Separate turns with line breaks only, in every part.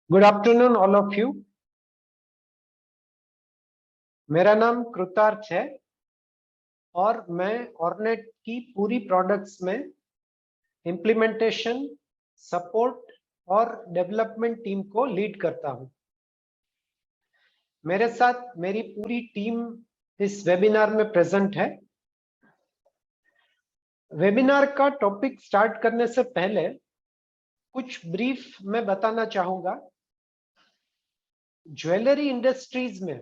Good afternoon all of you. मेरा नाम कृतार्थ है और मैं ऑर्नेट की पूरी प्रोडक्ट्स में इम्प्लीमेंटेशन, सपोर्ट और डेवलपमेंट टीम को लीड करता हूं। मेरे साथ मेरी पूरी टीम इस वेबिनार में प्रेजेंट है। वेबिनार का टॉपिक स्टार्ट करने से पहले कुछ ब्रीफ मैं बताना चाहूंगा। ज्वेलरी इंडस्ट्रीज में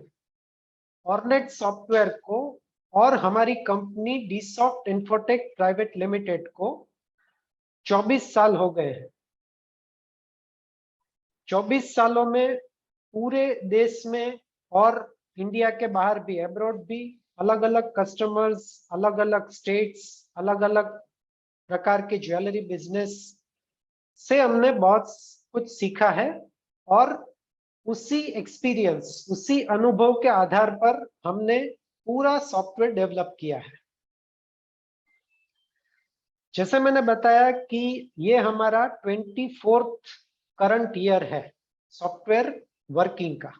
ऑर्नेट सॉफ्टवेयर को और हमारी कंपनी डीसॉफ्ट इन्फोटेक प्राइवेट लिमिटेड को 24 साल हो गए हैं। 24 सालों में पूरे देश में और इंडिया के बाहर भी, अब्रॉड भी, अलग अलग कस्टमर्स, अलग अलग स्टेट्स, अलग अलग प्रकार के ज्वेलरी बिजनेस से हमने बहुत कुछ सीखा है और उसी एक्सपीरियंस, उसी अनुभव के आधार पर हमने पूरा सॉफ्टवेयर डेवलप किया है। जैसे मैंने बताया कि ये हमारा 24th करंट ईयर है सॉफ्टवेयर वर्किंग का।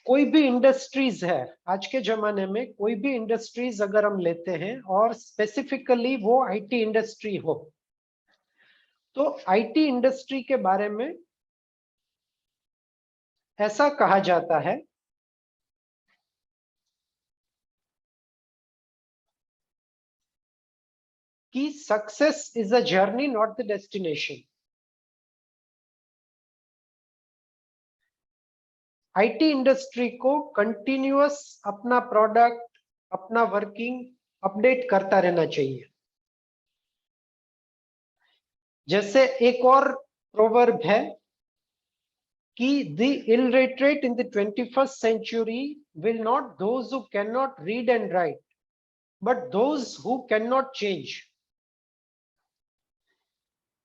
कोई भी इंडस्ट्रीज है आज के जमाने में, कोई भी इंडस्ट्रीज अगर हम लेते हैं और स्पेसिफिकली वो आईटी इंडस्ट्री हो, तो आईटी इंडस्ट्री के बारे में ऐसा कहा जाता है कि success is a journey, not the destination. IT industry को कंटिन्यूअस अपना प्रोडक्ट, अपना वर्किंग अपडेट करता रहना चाहिए। जैसे एक और प्रोवर्ब है कि the illiterate in the 21st century will not those who cannot read and write, but those who cannot change।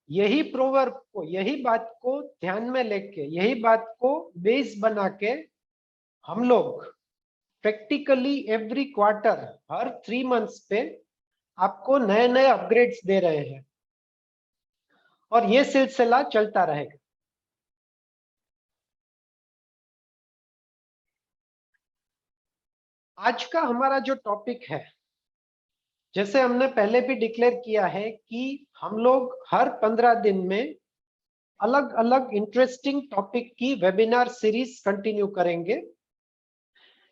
यही प्रोवर्ब को, यही बात को ध्यान में लेके, यही बात को बेस बना के हम लोग प्रैक्टिकली एवरी क्वार्टर, हर 3 मंथ्स पे आपको नए नए अपग्रेड्स दे रहे हैं और ये सिलसिला चलता रहेगा। आज का हमारा जो टॉपिक है, जैसे हमने पहले भी डिक्लेयर किया है कि हम लोग हर 15 दिन में अलग अलग इंटरेस्टिंग टॉपिक की वेबिनार सीरीज कंटिन्यू करेंगे।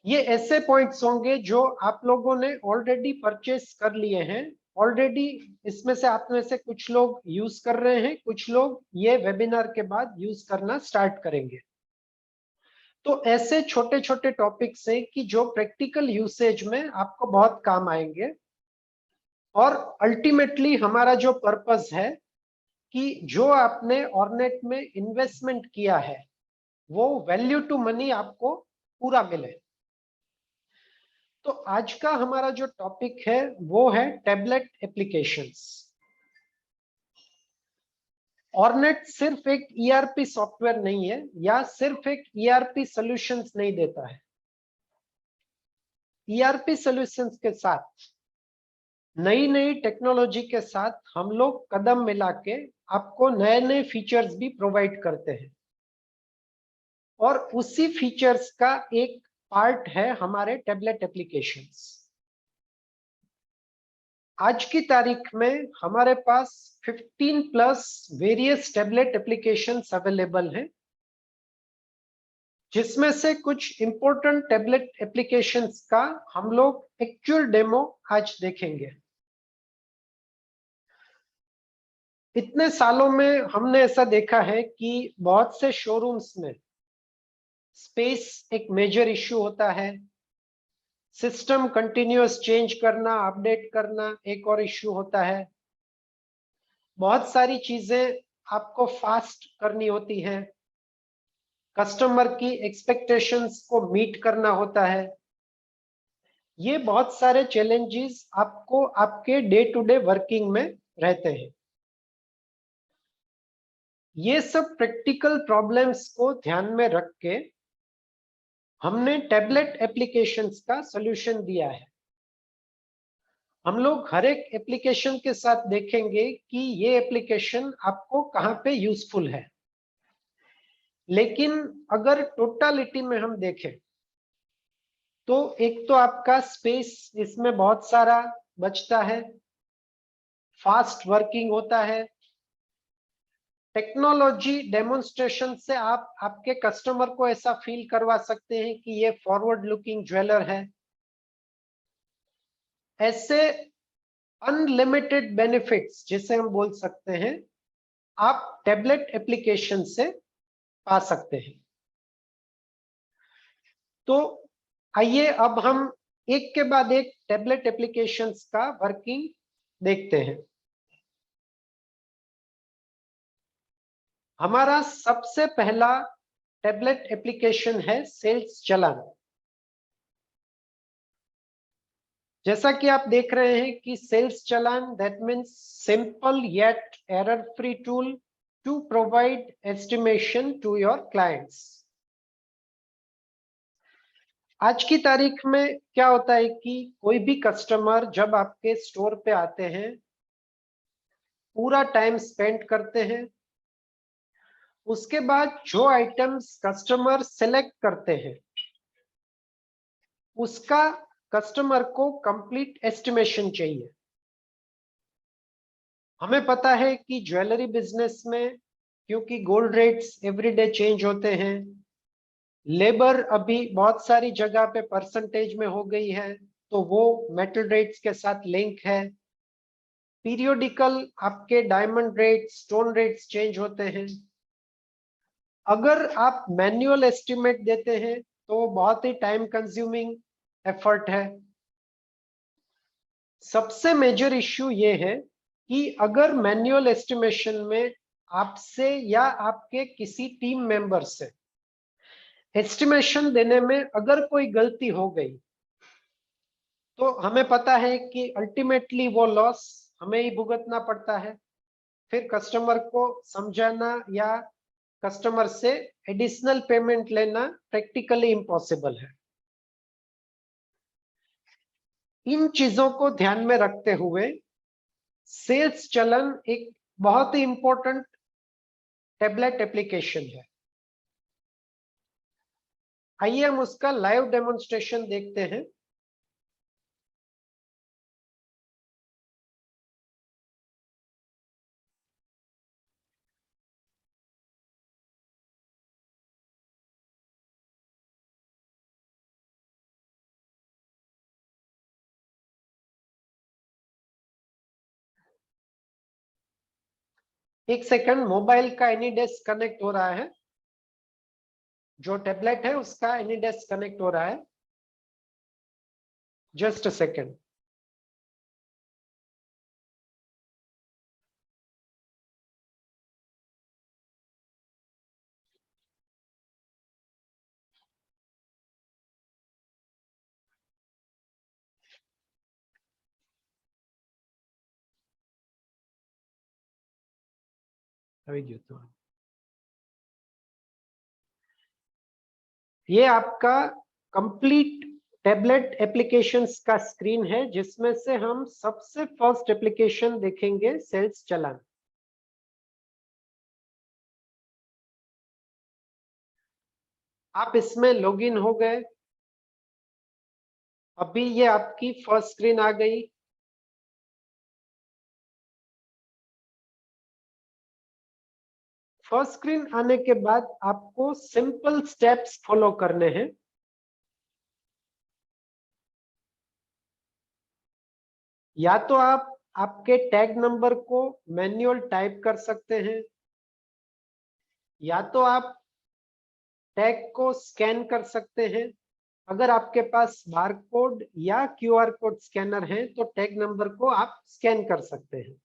ये ऐसे पॉइंट्स होंगे जो आप लोगों ने ऑलरेडी परचेस कर लिए हैं, ऑलरेडी इसमें से आप में से कुछ लोग यूज कर रहे हैं, कुछ लोग ये वेबिनार के बाद यूज करना स्टार्ट करेंगे। तो ऐसे छोटे छोटे टॉपिक्स हैं कि जो प्रैक्टिकल यूसेज में आपको बहुत काम आएंगे और अल्टीमेटली हमारा जो पर्पस है कि जो आपने ऑर्नेट में इन्वेस्टमेंट किया है वो वैल्यू टू मनी आपको पूरा मिले। तो आज का हमारा जो टॉपिक है वो है टैबलेट एप्लीकेशंस। ऑर्नेट सिर्फ एक ईआरपी सॉफ्टवेयर नहीं है या सिर्फ एक ईआरपी सॉल्यूशंस नहीं देता है। ईआरपी सॉल्यूशंस के साथ, नई नई टेक्नोलॉजी के साथ हम लोग कदम मिला के आपको नए नए फीचर्स भी प्रोवाइड करते हैं और उसी फीचर्स का एक पार्ट है हमारे टैबलेट एप्लीकेशंस। आज की तारीख में हमारे पास 15 plus various tablet applications available हैं, जिसमें से कुछ इंपॉर्टेंट टैबलेट एप्लीकेशंस का हम लोग एक्चुअल डेमो आज देखेंगे। इतने सालों में हमने ऐसा देखा है कि बहुत से शोरूम्स में स्पेस एक मेजर इश्यू होता है, सिस्टम कंटिन्यूअस चेंज करना, अपडेट करना एक और इश्यू होता है, बहुत सारी चीजें आपको फास्ट करनी होती हैं, कस्टमर की एक्सपेक्टेशंस को मीट करना होता है। ये बहुत सारे चैलेंजेस आपको आपके डे टू डे वर्किंग में रहते हैं। ये सब प्रैक्टिकल प्रॉब्लम्स को ध्यान में रख के हमने टैबलेट एप्लीकेशंस का सॉल्यूशन दिया है। हम लोग हर एक एप्लीकेशन के साथ देखेंगे कि ये एप्लीकेशन आपको कहाँ पे यूजफुल है। लेकिन अगर टोटालिटी में हम देखें तो एक तो आपका स्पेस इसमें बहुत सारा बचता है, फास्ट वर्किंग होता है, टेक्नोलॉजी डेमोन्स्ट्रेशन से आप आपके कस्टमर को ऐसा फील करवा सकते हैं कि ये फॉरवर्ड लुकिंग ज्वेलर है। ऐसे अनलिमिटेड बेनिफिट्स जिसे हम बोल सकते हैं, आप टैबलेट एप्लीकेशन से पा सकते हैं। तो आइए अब हम एक के बाद एक टैबलेट एप्लीकेशंस का वर्किंग देखते हैं। हमारा सबसे पहला टैबलेट एप्लीकेशन है सेल्स चलान। जैसा कि आप देख रहे हैं कि sales challan that means simple yet error free tool to provide estimation to your clients. आज की तारीख में क्या होता है कि कोई भी कस्टमर जब आपके स्टोर पे आते हैं, पूरा टाइम स्पेंड करते हैं, उसके बाद जो आइटम्स कस्टमर सेलेक्ट करते हैं उसका कस्टमर को कंप्लीट एस्टिमेशन चाहिए। हमें पता है कि ज्वेलरी बिजनेस में क्योंकि गोल्ड रेट्स एवरीडे चेंज होते हैं, लेबर अभी बहुत सारी जगह पे परसेंटेज में हो गई है, तो वो मेटल रेट्स के साथ लिंक है। पीरियोडिकल आपके diamond rate, stone rates change होते हैं। अगर आप मैन्युअल एस्टिमेट देते हैं तो बहुत ही टाइम कंज्यूमिंग एफर्ट है। सबसे मेजर इश्यू ये है कि अगर मैन्युअल एस्टिमेशन में आपसे या आपके किसी टीम मेंबर से एस्टिमेशन देने में अगर कोई गलती हो गई तो हमें पता है कि अल्टीमेटली वो लॉस हमें ही भुगतना पड़ता है। फिर कस्टमर को समझाना या कस्टमर से एडिशनल पेमेंट लेना प्रैक्टिकली इम्पॉसिबल है। इन चीजों को ध्यान में रखते हुए सेल्स चलन एक बहुत ही इंपॉर्टेंट टैबलेट एप्लीकेशन है। आइए हम उसका लाइव डेमोन्स्ट्रेशन देखते हैं। एक सेकंड, मोबाइल का एनी डेस्क कनेक्ट हो रहा है, जो टैबलेट है उसका एनी डेस्क कनेक्ट हो रहा है। Just a second. अभी तो ये आपका कंप्लीट टैबलेट एप्लीकेशंस का स्क्रीन है, जिसमें से हम सबसे फर्स्ट एप्लीकेशन देखेंगे सेल्स चलान। आप इसमें लॉगिन हो गए। अभी ये आपकी फर्स्ट स्क्रीन आ गई। फर्स्ट स्क्रीन आने के बाद आपको सिंपल स्टेप्स फॉलो करने हैं। या तो आप आपके टैग नंबर को मैन्युअल टाइप कर सकते हैं, या तो आप टैग को स्कैन कर सकते हैं। अगर आपके पास बारकोड या क्यूआर कोड स्कैनर है तो टैग नंबर को आप स्कैन कर सकते हैं।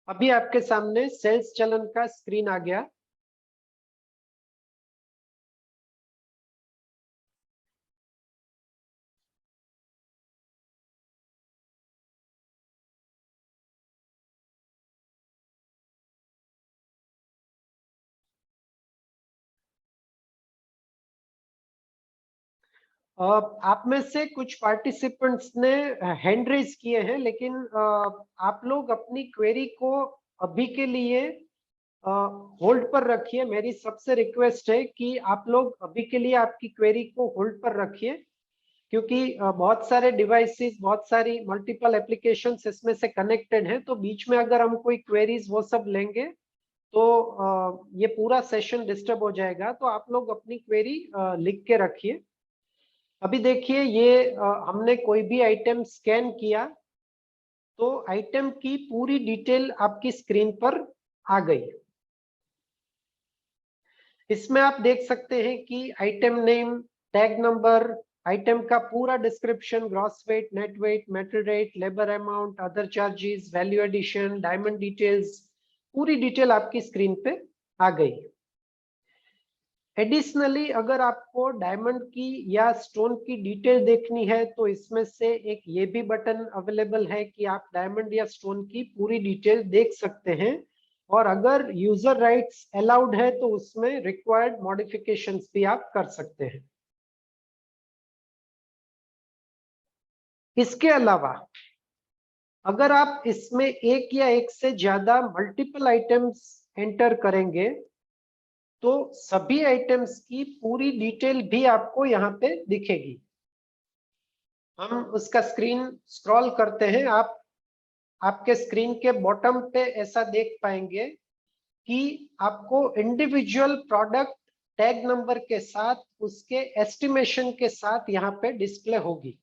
अभी आपके सामने सेल्स चलन का स्क्रीन आ गया। आप में से कुछ पार्टिसिपेंट्स ने हैंड रेज किए हैं, लेकिन आप लोग अपनी क्वेरी को अभी के लिए होल्ड पर रखिए। मेरी सबसे रिक्वेस्ट है कि आप लोग अभी के लिए आपकी क्वेरी को होल्ड पर रखिए, क्योंकि बहुत सारे डिवाइसेस, बहुत सारी मल्टीपल एप्लीकेशंस इसमें से कनेक्टेड हैं, तो बीच में अगर हम कोई क्वेरीज वो सब लेंगे तो ये पूरा सेशन डिस्टर्ब हो जाएगा। तो आप लोग अपनी क्वेरी लिख के रखिए। अभी देखिए, ये हमने कोई भी आइटम स्कैन किया तो आइटम की पूरी डिटेल आपकी स्क्रीन पर आ गई। इसमें आप देख सकते हैं कि item name, tag number, item का पूरा description, gross weight, net weight, metal rate, labour amount, other charges, value addition, diamond details, पूरी डिटेल आपकी स्क्रीन पे आ गई। एडिशनली अगर आपको डायमंड की या स्टोन की डिटेल देखनी है तो इसमें से एक ये भी बटन अवेलेबल है कि आप डायमंड या स्टोन की पूरी डिटेल देख सकते हैं। और अगर यूजर राइट्स अलाउड है तो उसमें रिक्वायर्ड मॉडिफिकेशंस भी आप कर सकते हैं। इसके अलावा अगर आप इसमें एक या एक से ज्यादा मल्टीपल आइटम्स एंटर करेंगे तो सभी आइटम्स की पूरी डिटेल भी आपको यहाँ पे दिखेगी। हम उसका स्क्रीन स्क्रॉल करते हैं, आपके स्क्रीन के बॉटम पे ऐसा देख पाएंगे कि आपको इंडिविजुअल प्रोडक्ट टैग नंबर के साथ उसके एस्टिमेशन के साथ यहाँ पे डिस्प्ले होगी।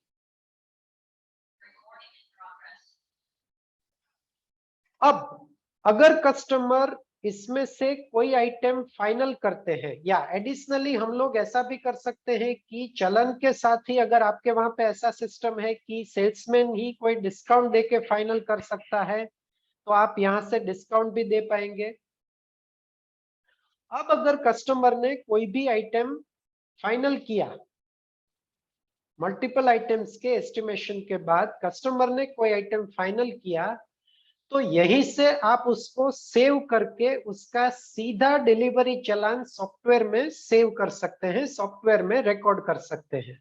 अब अगर कस्टमर इसमें से कोई आइटम फाइनल करते हैं, या एडिशनली हम लोग ऐसा भी कर सकते हैं कि चलन के साथ ही अगर आपके वहां पे ऐसा सिस्टम है कि सेल्समैन ही कोई डिस्काउंट देके फाइनल कर सकता है तो आप यहां से डिस्काउंट भी दे पाएंगे। अब अगर कस्टमर ने कोई भी आइटम फाइनल किया, मल्टीपल आइटम्स के एस्टिमेशन के बाद कस्टमर ने कोई आइटम फाइनल किया, तो यहीं से आप उसको सेव करके उसका सीधा डिलीवरी चालान सॉफ्टवेयर में सेव कर सकते हैं, सॉफ्टवेयर में रिकॉर्ड कर सकते हैं।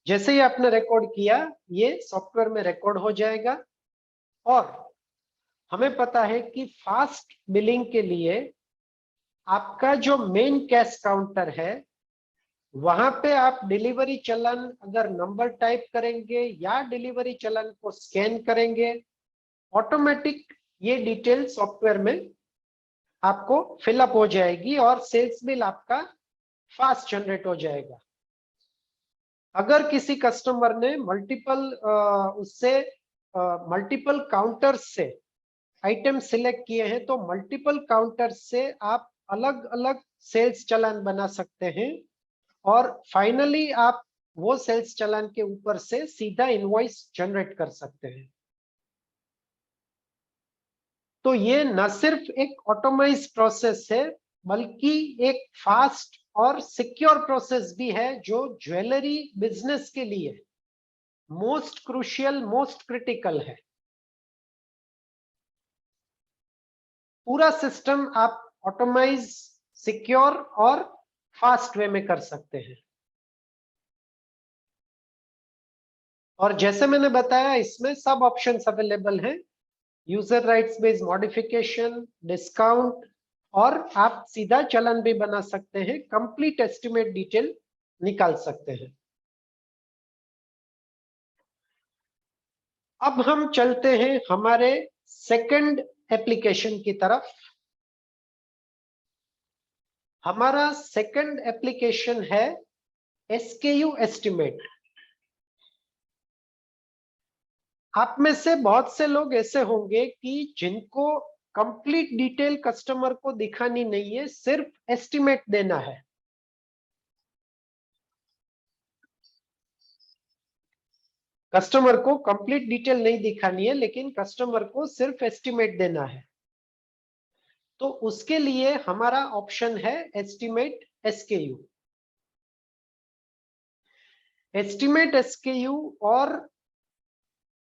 जैसे ही आपने रिकॉर्ड किया, ये सॉफ्टवेयर में रिकॉर्ड हो जाएगा। और हमें पता है कि फास्ट बिलिंग के लिए आपका जो मेन कैश काउंटर है वहां पे आप डिलीवरी चालान अगर नंबर टाइप करेंगे या डिलीवरी चालान को स्कैन करेंगे, ऑटोमेटिक ये डिटेल सॉफ्टवेयर में आपको फिलअप हो जाएगी और सेल्स बिल आपका फास्ट जनरेट हो जाएगा। अगर किसी कस्टमर ने मल्टीपल काउंटर से आइटम सिलेक्ट किए हैं तो मल्टीपल काउंटर से आप अलग अलग सेल्स चालान बना सकते हैं और फाइनली आप वो सेल्स चालान के ऊपर से सीधा इनवॉइस जनरेट कर सकते हैं। तो ये न सिर्फ एक ऑटोमाइज प्रोसेस है बल्कि एक फास्ट और सिक्योर प्रोसेस भी है जो ज्वेलरी बिजनेस के लिए मोस्ट क्रूशियल, मोस्ट क्रिटिकल है। पूरा सिस्टम आप ऑटोमाइज, सिक्योर और फास्ट वे में कर सकते हैं। और जैसे मैंने बताया, इसमें सब ऑप्शंस अवेलेबल हैं, user rights based modification, discount, और आप सीधा चालान भी बना सकते हैं, कंप्लीट एस्टिमेट डिटेल निकाल सकते हैं। अब हम चलते हैं हमारे सेकंड एप्लीकेशन की तरफ। हमारा सेकंड एप्लीकेशन है एसकेयू एस्टिमेट। आप में से बहुत से लोग ऐसे होंगे कि जिनको कंप्लीट डिटेल कस्टमर को दिखानी नहीं है, सिर्फ एस्टिमेट देना है। कस्टमर को कंप्लीट डिटेल नहीं दिखानी है, लेकिन कस्टमर को सिर्फ एस्टिमेट देना है। तो उसके लिए हमारा ऑप्शन है एस्टिमेट एसकेयू। एस्टिमेट एसकेयू और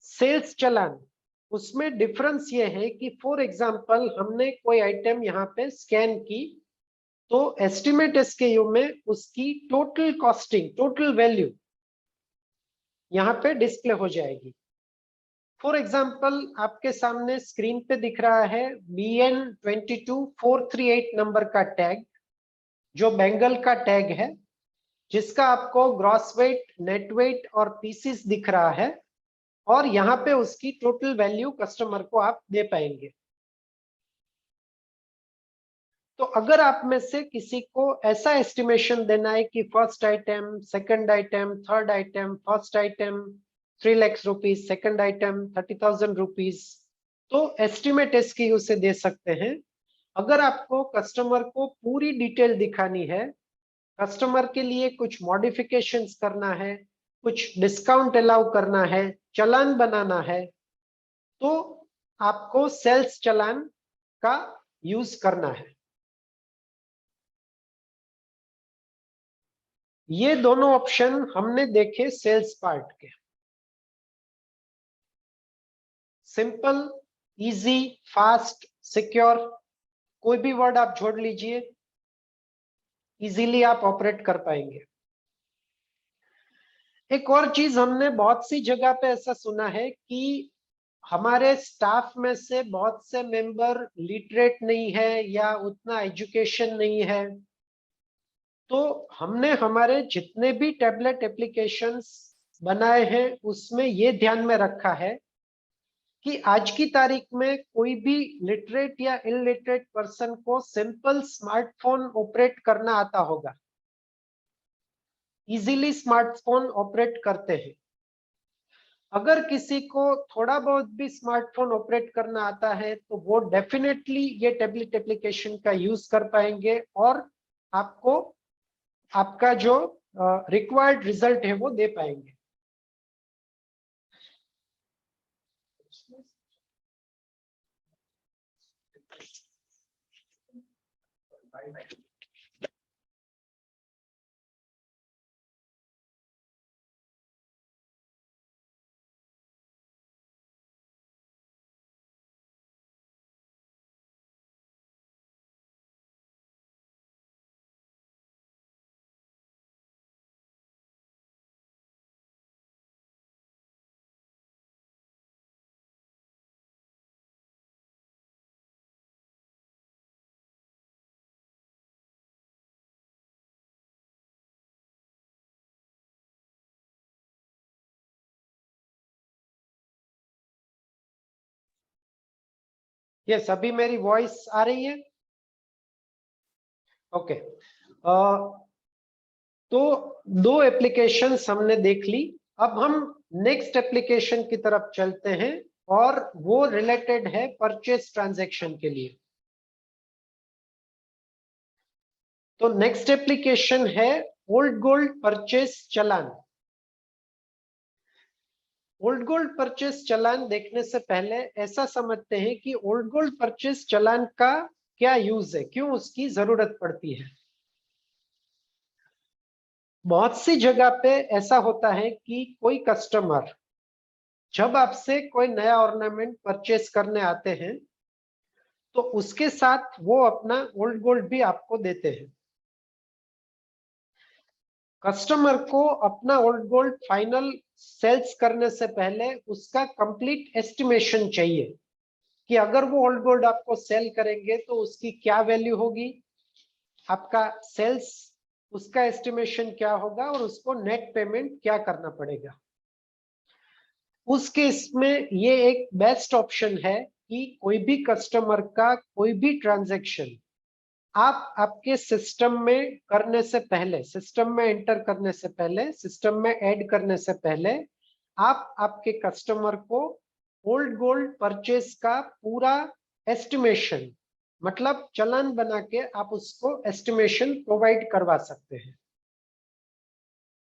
सेल्स चालान, उसमें डिफरेंस ये है कि फॉर एग्जांपल हमने कोई आइटम यहाँ पे स्कैन की तो एस्टिमेट एसकेयू में उसकी टोटल कॉस्टिंग, टोटल वैल्यू यहाँ पे डिस्प्ले हो जाएगी। फॉर एग्जाम्पल आपके सामने स्क्रीन पे दिख रहा है BN22438 नंबर का टैग, जो बेंगल का टैग है, जिसका आपको ग्रॉस वेट, नेट वेट और पीसीस दिख रहा है, और यहाँ पे उसकी टोटल वैल्यू कस्टमर को आप दे पाएंगे। तो अगर आप में से किसी को ऐसा एस्टिमेशन देना है कि first item, second item, third item, first item 3 lakh rupees, second item 30,000 rupees, तो एस्टिमेट एसक्यू से दे सकते हैं। अगर आपको कस्टमर को पूरी डिटेल दिखानी है, कस्टमर के लिए कुछ मॉडिफिकेशंस करना है, कुछ डिस्काउंट अलाउ करना है, चालान बनाना है, तो आपको सेल्स चालान का यूज करना है। ये दोनों ऑप्शन हमने देखे सेल्स पार्ट के। सिंपल, इजी, फास्ट, सिक्योर, कोई भी वर्ड आप जोड़ लीजिए, इजीली आप ऑपरेट कर पाएंगे। एक और चीज हमने बहुत सी जगह पे ऐसा सुना है कि हमारे स्टाफ में से बहुत से मेंबर लिटरेट नहीं है या उतना एजुकेशन नहीं है, तो हमने हमारे जितने भी टैबलेट एप्लीकेशंस बनाए हैं उसमें ये ध्यान में रखा है कि आज की तारीख में कोई भी लिटरेट या इलिटरेट पर्सन को सिंपल स्मार्टफोन ऑपरेट करना आता होगा, इजीली स्मार्टफोन ऑपरेट करते हैं। अगर किसी को थोड़ा बहुत भी स्मार्टफोन ऑपरेट करना आता है तो वो डेफिनेटली ये टैबलेट एप्लीकेशन का यूज कर पाएंगे और आपको आपका जो रिक्वायर्ड रिजल्ट है वो दे पाएंगे। यस, अभी मेरी वॉइस आ रही है? ओके। तो दो एप्लीकेशंस हमने देख ली। अब हम नेक्स्ट एप्लीकेशन की तरफ चलते हैं और वो रिलेटेड है परचेज ट्रांजैक्शन के लिए। तो नेक्स्ट एप्लीकेशन है ओल्ड गोल्ड परचेज चालान। ओल्ड गोल्ड परचेज चालान देखने से पहले ऐसा समझते हैं कि ओल्ड गोल्ड परचेज चालान का क्या यूज है, क्यों उसकी जरूरत पड़ती है। बहुत सी जगह पे ऐसा होता है कि कोई कस्टमर जब आपसे कोई नया ऑर्नामेंट परचेस करने आते हैं तो उसके साथ वो अपना ओल्ड गोल्ड भी आपको देते हैं। कस्टमर को अपना ओल्ड गोल्ड फाइनल सेल्स करने से पहले उसका कंप्लीट एस्टिमेशन चाहिए कि अगर वो ओल्ड गोल्ड आपको सेल करेंगे तो उसकी क्या वैल्यू होगी, आपका सेल्स उसका एस्टिमेशन क्या होगा और उसको नेट पेमेंट क्या करना पड़ेगा। उस केस में ये एक बेस्ट ऑप्शन है कि कोई भी कस्टमर का कोई भी ट्रांजैक्शन आप आपके सिस्टम में करने से पहले, सिस्टम में एंटर करने से पहले, सिस्टम में ऐड करने से पहले आप आपके कस्टमर को ओल्ड गोल्ड परचेस का पूरा एस्टिमेशन, मतलब चालान बना के आप उसको एस्टिमेशन प्रोवाइड करवा सकते हैं।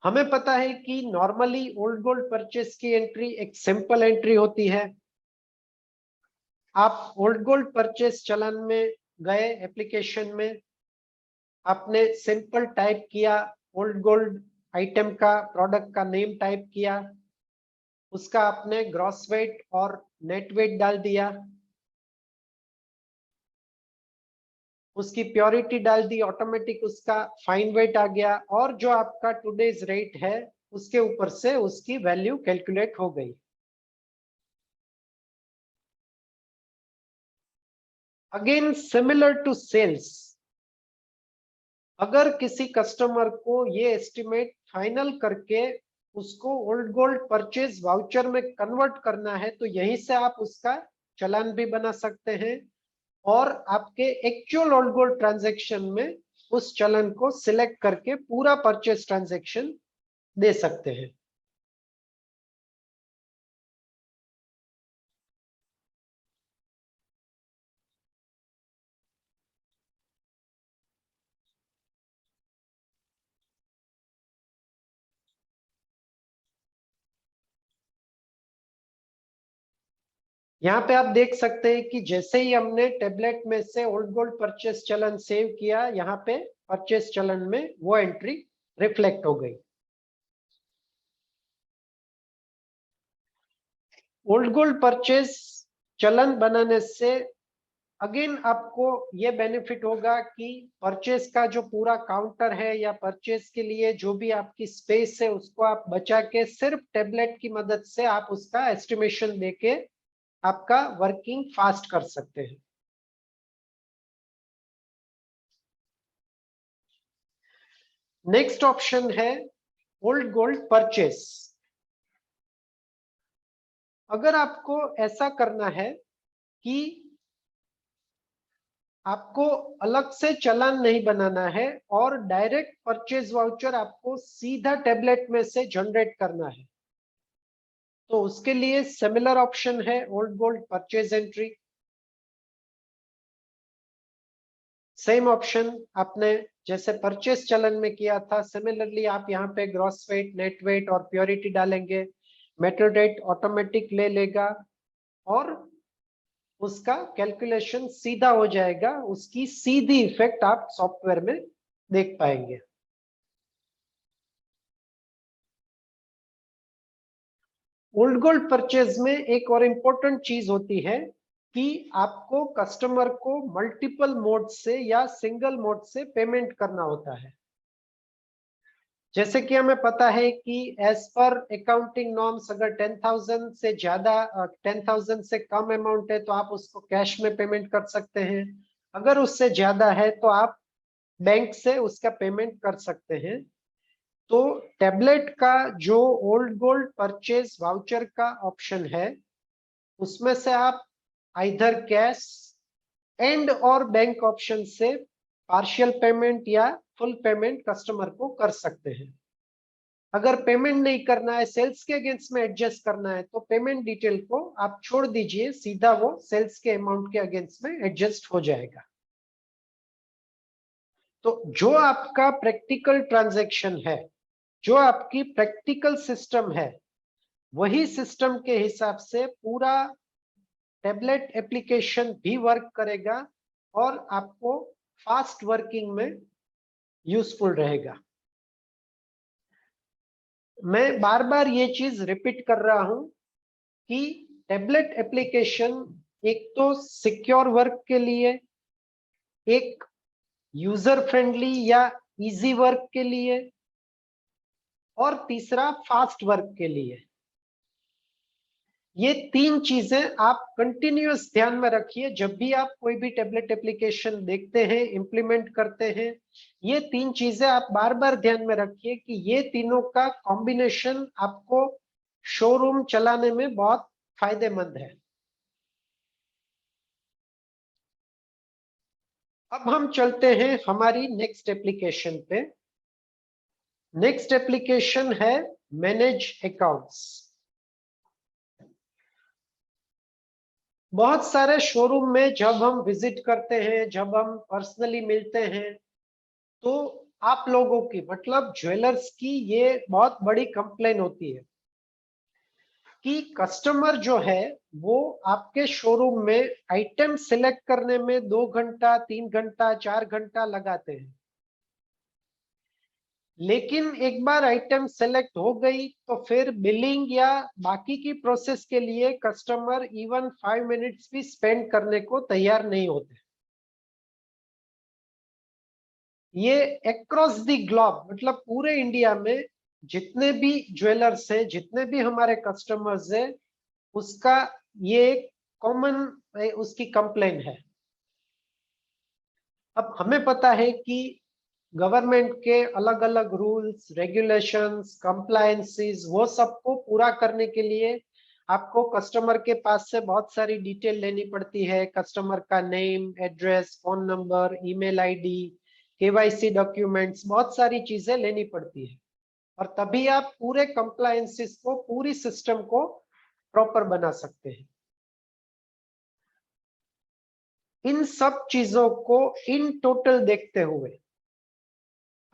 हमें पता है कि नॉर्मली ओल्ड गोल्ड परचेस की एंट्री एक सिंपल एंट्री होती है। आप ओल्ड गोल्ड परचेस चालान में गए, एप्लीकेशन में आपने सिंपल टाइप किया, ओल्ड गोल्ड आइटम का, प्रोडक्ट का नेम टाइप किया, उसका आपने ग्रॉस वेट और नेट वेट डाल दिया, उसकी प्योरिटी डाल दी, ऑटोमेटिक उसका फाइन वेट आ गया, और जो आपका टुडेज रेट है उसके ऊपर से उसकी वैल्यू कैलकुलेट हो गई। अगेन सिमिलर टू सेल्स, अगर किसी कस्टमर को ये एस्टिमेट फाइनल करके उसको ओल्ड गोल्ड परचेज वाउचर में कन्वर्ट करना है, तो यहीं से आप उसका चालान भी बना सकते हैं और आपके एक्चुअल ओल्ड गोल्ड ट्रांजैक्शन में उस चालान को सिलेक्ट करके पूरा परचेज ट्रांजैक्शन दे सकते हैं। यहाँ पे आप देख सकते हैं कि जैसे ही हमने टेबलेट में से ओल्ड गोल्ड परचेस चलन सेव किया, यहाँ पे परचेस चलन में वो एंट्री रिफ्लेक्ट हो गई। ओल्ड गोल्ड परचेस चलन बनाने से अगेन आपको ये बेनिफिट होगा कि परचेस का जो पूरा काउंटर है या परचेस के लिए जो भी आपकी स्पेस है उसको आप बचा के सिर्फ टेबलेट की मदद से आप उसका एस्टिमेशन देके आपका वर्किंग फास्ट कर सकते हैं। नेक्स्ट ऑप्शन है ओल्ड गोल्ड परचेस। अगर आपको ऐसा करना है कि आपको अलग से चालान नहीं बनाना है और डायरेक्ट परचेज वाउचर आपको सीधा टेबलेट में से जनरेट करना है, तो उसके लिए सिमिलर ऑप्शन है old gold purchase entry. Same option आपने जैसे परचेस चलन में किया था, सिमिलरली आप यहाँ पे ग्रॉस वेट, नेट वेट और प्योरिटी डालेंगे, मेटल रेट ऑटोमेटिक ले लेगा और उसका कैलकुलेशन सीधा हो जाएगा, उसकी सीधी इफेक्ट आप सॉफ्टवेयर में देख पाएंगे। ओल्ड गोल्ड परचेज में एक और इंपॉर्टेंट चीज होती है कि आपको कस्टमर को मल्टीपल मोड से या सिंगल मोड से पेमेंट करना होता है। जैसे कि हमें पता है कि एज पर अकाउंटिंग नॉर्म्स अगर 10,000 से ज्यादा 10,000 से कम अमाउंट है तो आप उसको कैश में पेमेंट कर सकते हैं, अगर उससे ज्यादा है तो आप बैंक से उसका पेमेंट कर सकते हैं। तो टेबलेट का जो ओल्ड गोल्ड परचेज वाउचर का ऑप्शन है उसमें से आप आइदर कैश एंड और बैंक ऑप्शन से पार्शियल पेमेंट या फुल पेमेंट कस्टमर को कर सकते हैं। अगर पेमेंट नहीं करना है, सेल्स के अगेंस्ट में एडजस्ट करना है, तो पेमेंट डिटेल को आप छोड़ दीजिए, सीधा वो सेल्स के अमाउंट के अगेंस्ट में एडजस्ट हो जाएगा। तो जो आपका प्रैक्टिकल ट्रांजैक्शन है, जो आपकी प्रैक्टिकल सिस्टम है, वही सिस्टम के हिसाब से पूरा टेबलेट एप्लीकेशन भी वर्क करेगा और आपको फास्ट वर्किंग में यूजफुल रहेगा। मैं बार बार ये चीज रिपीट कर रहा हूं कि टेबलेट एप्लीकेशन एक तो सिक्योर वर्क के लिए, एक यूजर फ्रेंडली या इजी वर्क के लिए, और तीसरा फास्ट वर्क के लिए। ये तीन चीजें आप कंटिन्यूअस ध्यान में रखिए जब भी आप कोई भी टेबलेट एप्लीकेशन देखते हैं, इंप्लीमेंट करते हैं। ये तीन चीजें आप बार बार ध्यान में रखिए कि ये तीनों का कॉम्बिनेशन आपको शोरूम चलाने में बहुत फायदेमंद है। अब हम चलते हैं हमारी नेक्स्ट एप्लीकेशन पे। नेक्स्ट एप्लीकेशन है मैनेज अकाउंट्स। बहुत सारे शोरूम में जब हम विजिट करते हैं, जब हम पर्सनली मिलते हैं, तो आप लोगों की मतलब ज्वेलर्स की ये बहुत बड़ी कंप्लेन होती है कि कस्टमर जो है वो आपके शोरूम में आइटम सिलेक्ट करने में 2 घंटा, 3 घंटा, 4 घंटा लगाते हैं, लेकिन एक बार आइटम सेलेक्ट हो गई तो फिर बिलिंग या बाकी की प्रोसेस के लिए कस्टमर इवन 5 मिनट्स भी स्पेंड करने को तैयार नहीं होते। ये अक्रॉस द ग्लोब, मतलब पूरे इंडिया में जितने भी ज्वेलर्स हैं, जितने भी हमारे कस्टमर्स हैं, उसका ये कॉमन उसकी कंप्लेन है। अब हमें पता है कि गवर्नमेंट के अलग अलग रूल्स, रेगुलेशंस, कंप्लायंसेस, वो सबको पूरा करने के लिए आपको कस्टमर के पास से बहुत सारी डिटेल लेनी पड़ती है। कस्टमर का name, address, phone number, email ID, KYC documents, बहुत सारी चीजें लेनी पड़ती है, और तभी आप पूरे कंप्लायंसेस को, पूरी सिस्टम को प्रॉपर बना सकते हैं। इन सब चीजों को इन टोटल देखते हुए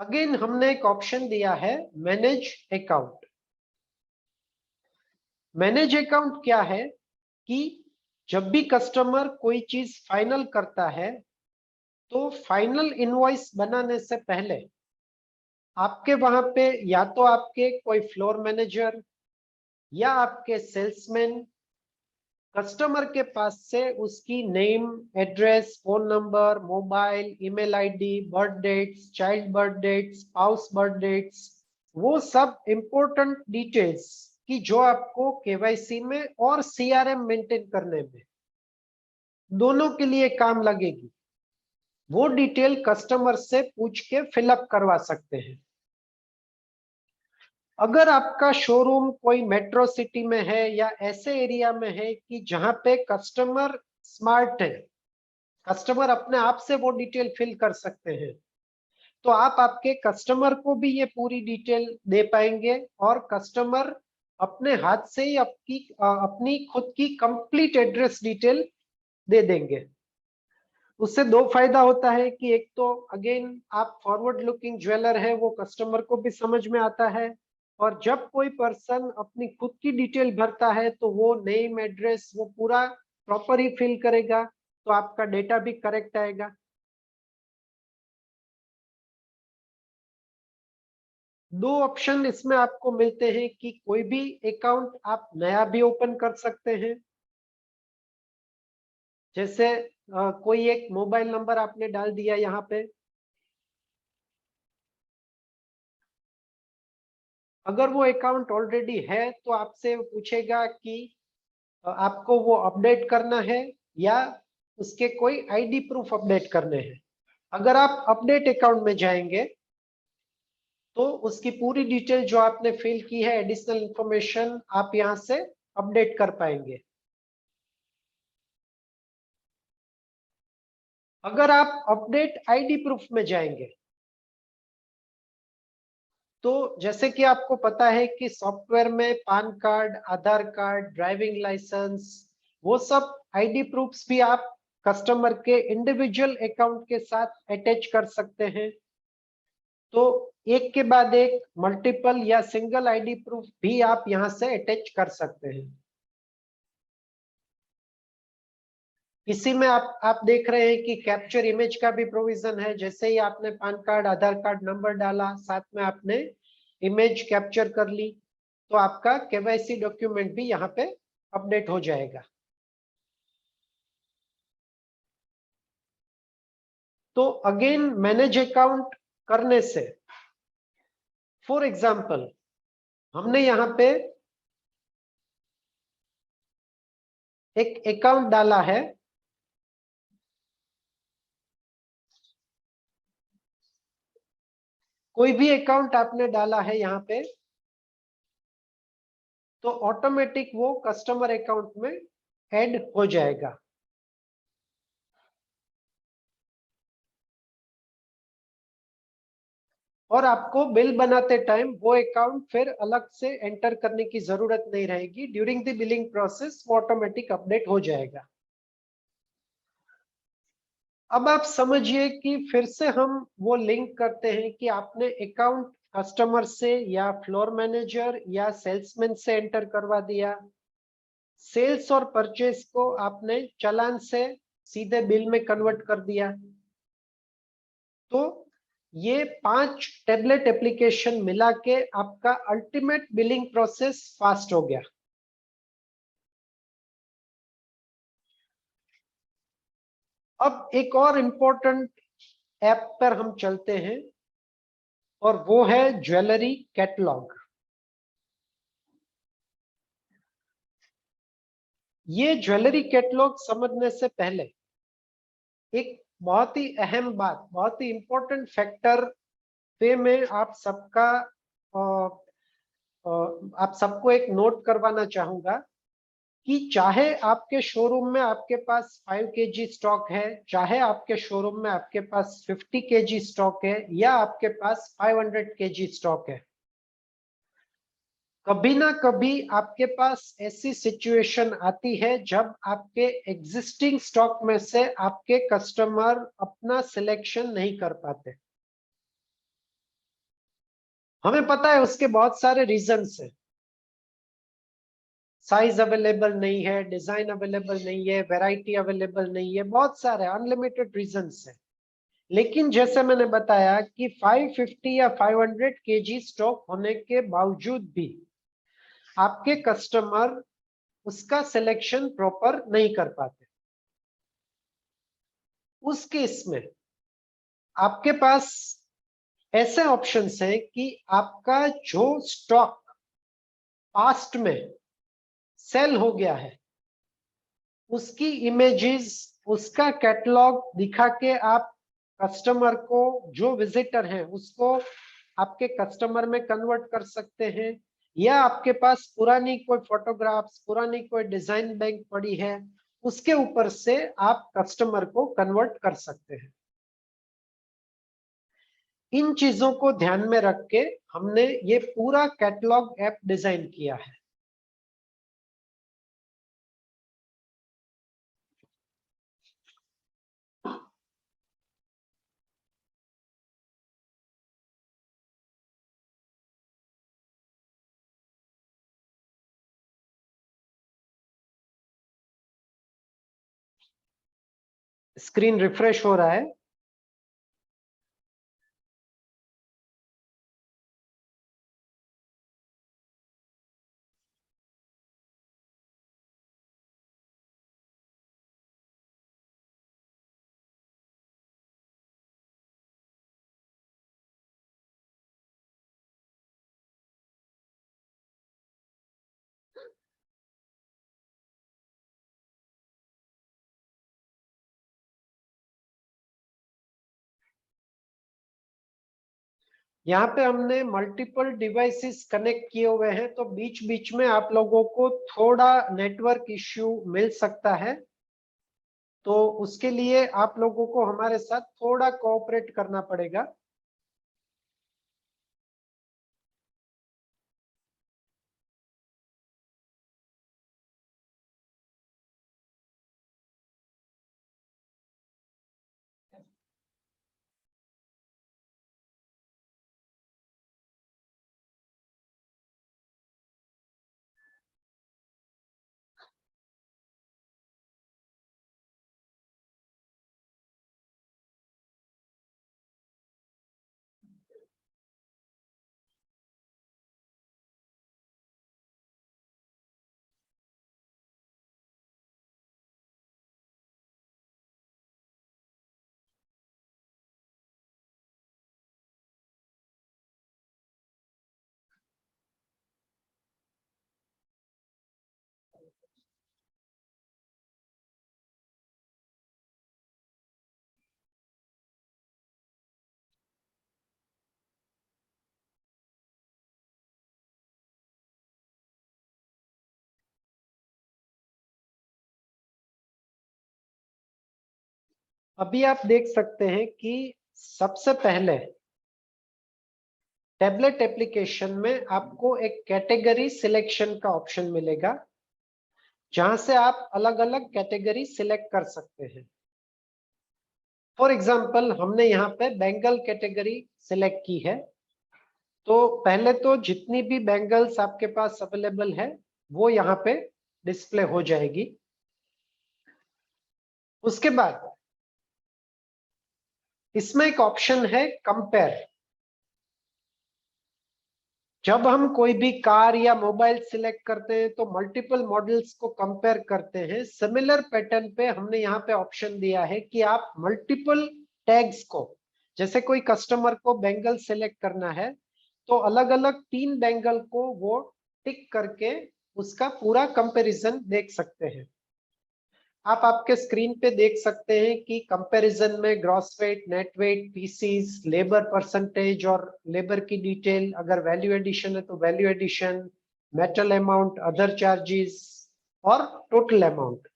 अगेन हमने एक ऑप्शन दिया है, मैनेज अकाउंट। मैनेज अकाउंट क्या है कि जब भी कस्टमर कोई चीज फाइनल करता है, तो फाइनल इनवॉइस बनाने से पहले आपके वहां पे या तो आपके कोई फ्लोर मैनेजर या आपके सेल्समैन कस्टमर के पास से उसकी name, address, phone number, mobile, email ID, birth dates, child birth dates, spouse birth dates, वो सब इंपॉर्टेंट डिटेल्स की जो आपको केवाईसी में और सीआरएम मेंटेन करने में दोनों के लिए काम लगेगी, वो डिटेल कस्टमर से पूछ के फिलअप करवा सकते हैं। अगर आपका शोरूम कोई मेट्रो सिटी में है या ऐसे एरिया में है कि जहां पे कस्टमर स्मार्ट है, कस्टमर अपने आप से वो डिटेल फिल कर सकते हैं, तो आप आपके कस्टमर को भी ये पूरी डिटेल दे पाएंगे, और कस्टमर अपने हाथ से ही अपनी खुद की कंप्लीट एड्रेस डिटेल दे देंगे। उससे दो फायदा होता है कि एक तो अगेन आप फॉरवर्ड लुकिंग ज्वेलर है, वो कस्टमर को भी समझ में आता है, और जब कोई पर्सन अपनी खुद की डिटेल भरता है तो वो नेम, एड्रेस, वो पूरा प्रॉपर ही फिल करेगा, तो आपका डेटा भी करेक्ट आएगा। दो ऑप्शन इसमें आपको मिलते हैं कि कोई भी अकाउंट आप नया भी ओपन कर सकते हैं। जैसे कोई एक मोबाइल नंबर आपने डाल दिया यहाँ पे, अगर वो अकाउंट ऑलरेडी है तो आपसे पूछेगा कि आपको वो अपडेट करना है या उसके कोई आईडी प्रूफ अपडेट करने हैं। अगर आप अपडेट अकाउंट में जाएंगे तो उसकी पूरी डिटेल जो आपने फिल की है, एडिशनल इंफॉर्मेशन, आप यहां से अपडेट कर पाएंगे। अगर आप अपडेट आईडी प्रूफ में जाएंगे तो जैसे कि आपको पता है कि सॉफ्टवेयर में पान कार्ड, आधार कार्ड, ड्राइविंग लाइसेंस, वो सब आईडी प्रूफ्स भी आप कस्टमर के इंडिविजुअल अकाउंट के साथ अटैच कर सकते हैं। तो एक के बाद एक मल्टीपल या सिंगल आईडी प्रूफ भी आप यहां से अटैच कर सकते हैं। इसी में आप देख रहे हैं कि कैप्चर इमेज का भी प्रोविजन है। जैसे ही आपने पान कार्ड, आधार कार्ड नंबर डाला, साथ में आपने इमेज कैप्चर कर ली, तो आपका केवाईसी डॉक्यूमेंट भी यहाँ पे अपडेट हो जाएगा। तो अगेन मैनेज अकाउंट करने से, फॉर एग्जांपल हमने यहाँ पे एक अकाउंट डाला है, कोई भी अकाउंट आपने डाला है यहाँ पे, तो ऑटोमेटिक वो कस्टमर अकाउंट में ऐड हो जाएगा। और आपको बिल बनाते टाइम वो अकाउंट फिर अलग से एंटर करने की जरूरत नहीं रहेगी। ड्यूरिंग द बिलिंग प्रोसेस वो ऑटोमेटिक अपडेट हो जाएगा। अब आप समझिए कि फिर से हम वो लिंक करते हैं कि आपने अकाउंट कस्टमर से या फ्लोर मैनेजर या सेल्समैन से एंटर करवा दिया, सेल्स और परचेज को आपने चालान से सीधे बिल में कन्वर्ट कर दिया, तो ये 5 टेबलेट एप्लीकेशन मिला के आपका अल्टीमेट बिलिंग प्रोसेस फास्ट हो गया। अब एक और इम्पोर्टेंट ऐप पर हम चलते हैं और वो है ज्वेलरी कैटलॉग। ये ज्वेलरी कैटलॉग समझने से पहले एक बहुत ही अहम बात, बहुत ही इंपॉर्टेंट फैक्टर पे मैं आप सबको एक नोट करवाना चाहूंगा कि चाहे आपके शोरूम में आपके पास 5 kg स्टॉक है, चाहे आपके शोरूम में आपके पास 50 kg स्टॉक है, या आपके पास 500 kg स्टॉक है, कभी ना कभी आपके पास ऐसी सिचुएशन आती है जब आपके एग्जिस्टिंग स्टॉक में से आपके कस्टमर अपना सिलेक्शन नहीं कर पाते। हमें पता है उसके बहुत सारे रीजंस हैं। साइज अवेलेबल नहीं है, डिजाइन अवेलेबल नहीं है, वैरायटी अवेलेबल नहीं है, बहुत सारे अनलिमिटेड रीजंस हैं। लेकिन जैसे मैंने बताया कि 550 या 500 kg स्टॉक होने के बावजूद भी आपके कस्टमर उसका सिलेक्शन प्रॉपर नहीं कर पाते। उस केस में आपके पास ऐसे ऑप्शंस हैं कि आपका जो स्टॉक पास्ट में सेल हो गया है उसकी इमेजेस, उसका कैटलॉग दिखा के आप कस्टमर को, जो विजिटर है उसको आपके कस्टमर में कन्वर्ट कर सकते हैं। या आपके पास पुरानी कोई फोटोग्राफ्स, पुरानी कोई डिजाइन बैंक पड़ी है, उसके ऊपर से आप कस्टमर को कन्वर्ट कर सकते हैं। इन चीजों को ध्यान में रख के हमने ये पूरा कैटलॉग ऐप डिजाइन किया है। स्क्रीन रिफ्रेश हो रहा है। यहाँ पे हमने मल्टीपल डिवाइसेस कनेक्ट किए हुए हैं, तो बीच बीच में आप लोगों को थोड़ा नेटवर्क इश्यू मिल सकता है। तो उसके लिए आप लोगों को हमारे साथ थोड़ा कोऑपरेट करना पड़ेगा। अभी आप देख सकते हैं कि सबसे पहले टैबलेट एप्लीकेशन में आपको एक कैटेगरी सिलेक्शन का ऑप्शन मिलेगा, जहां से आप अलग अलग कैटेगरी सिलेक्ट कर सकते हैं। फॉर एग्जाम्पल हमने यहाँ पे बैंगल कैटेगरी सिलेक्ट की है। तो पहले तो जितनी भी बैंगल्स आपके पास अवेलेबल है वो यहाँ पे डिस्प्ले हो जाएगी। उसके बाद इसमें एक ऑप्शन है कंपेयर। जब हम कोई भी कार या मोबाइल सिलेक्ट करते हैं तो मल्टीपल मॉडल्स को कंपेयर करते हैं। सिमिलर पैटर्न पे हमने यहाँ पे ऑप्शन दिया है कि आप मल्टीपल टैग्स को जैसे कोई कस्टमर को बैंगल सेलेक्ट करना है तो अलग अलग 3 बैंगल को वो टिक करके उसका पूरा कंपैरिजन देख सकते हैं। आप आपके स्क्रीन पे देख सकते हैं कि कंपैरिजन में gross weight, net weight, pieces, labour percentage और लेबर की डिटेल, अगर वैल्यू एडिशन है तो value addition, metal amount, other charges और टोटल अमाउंट।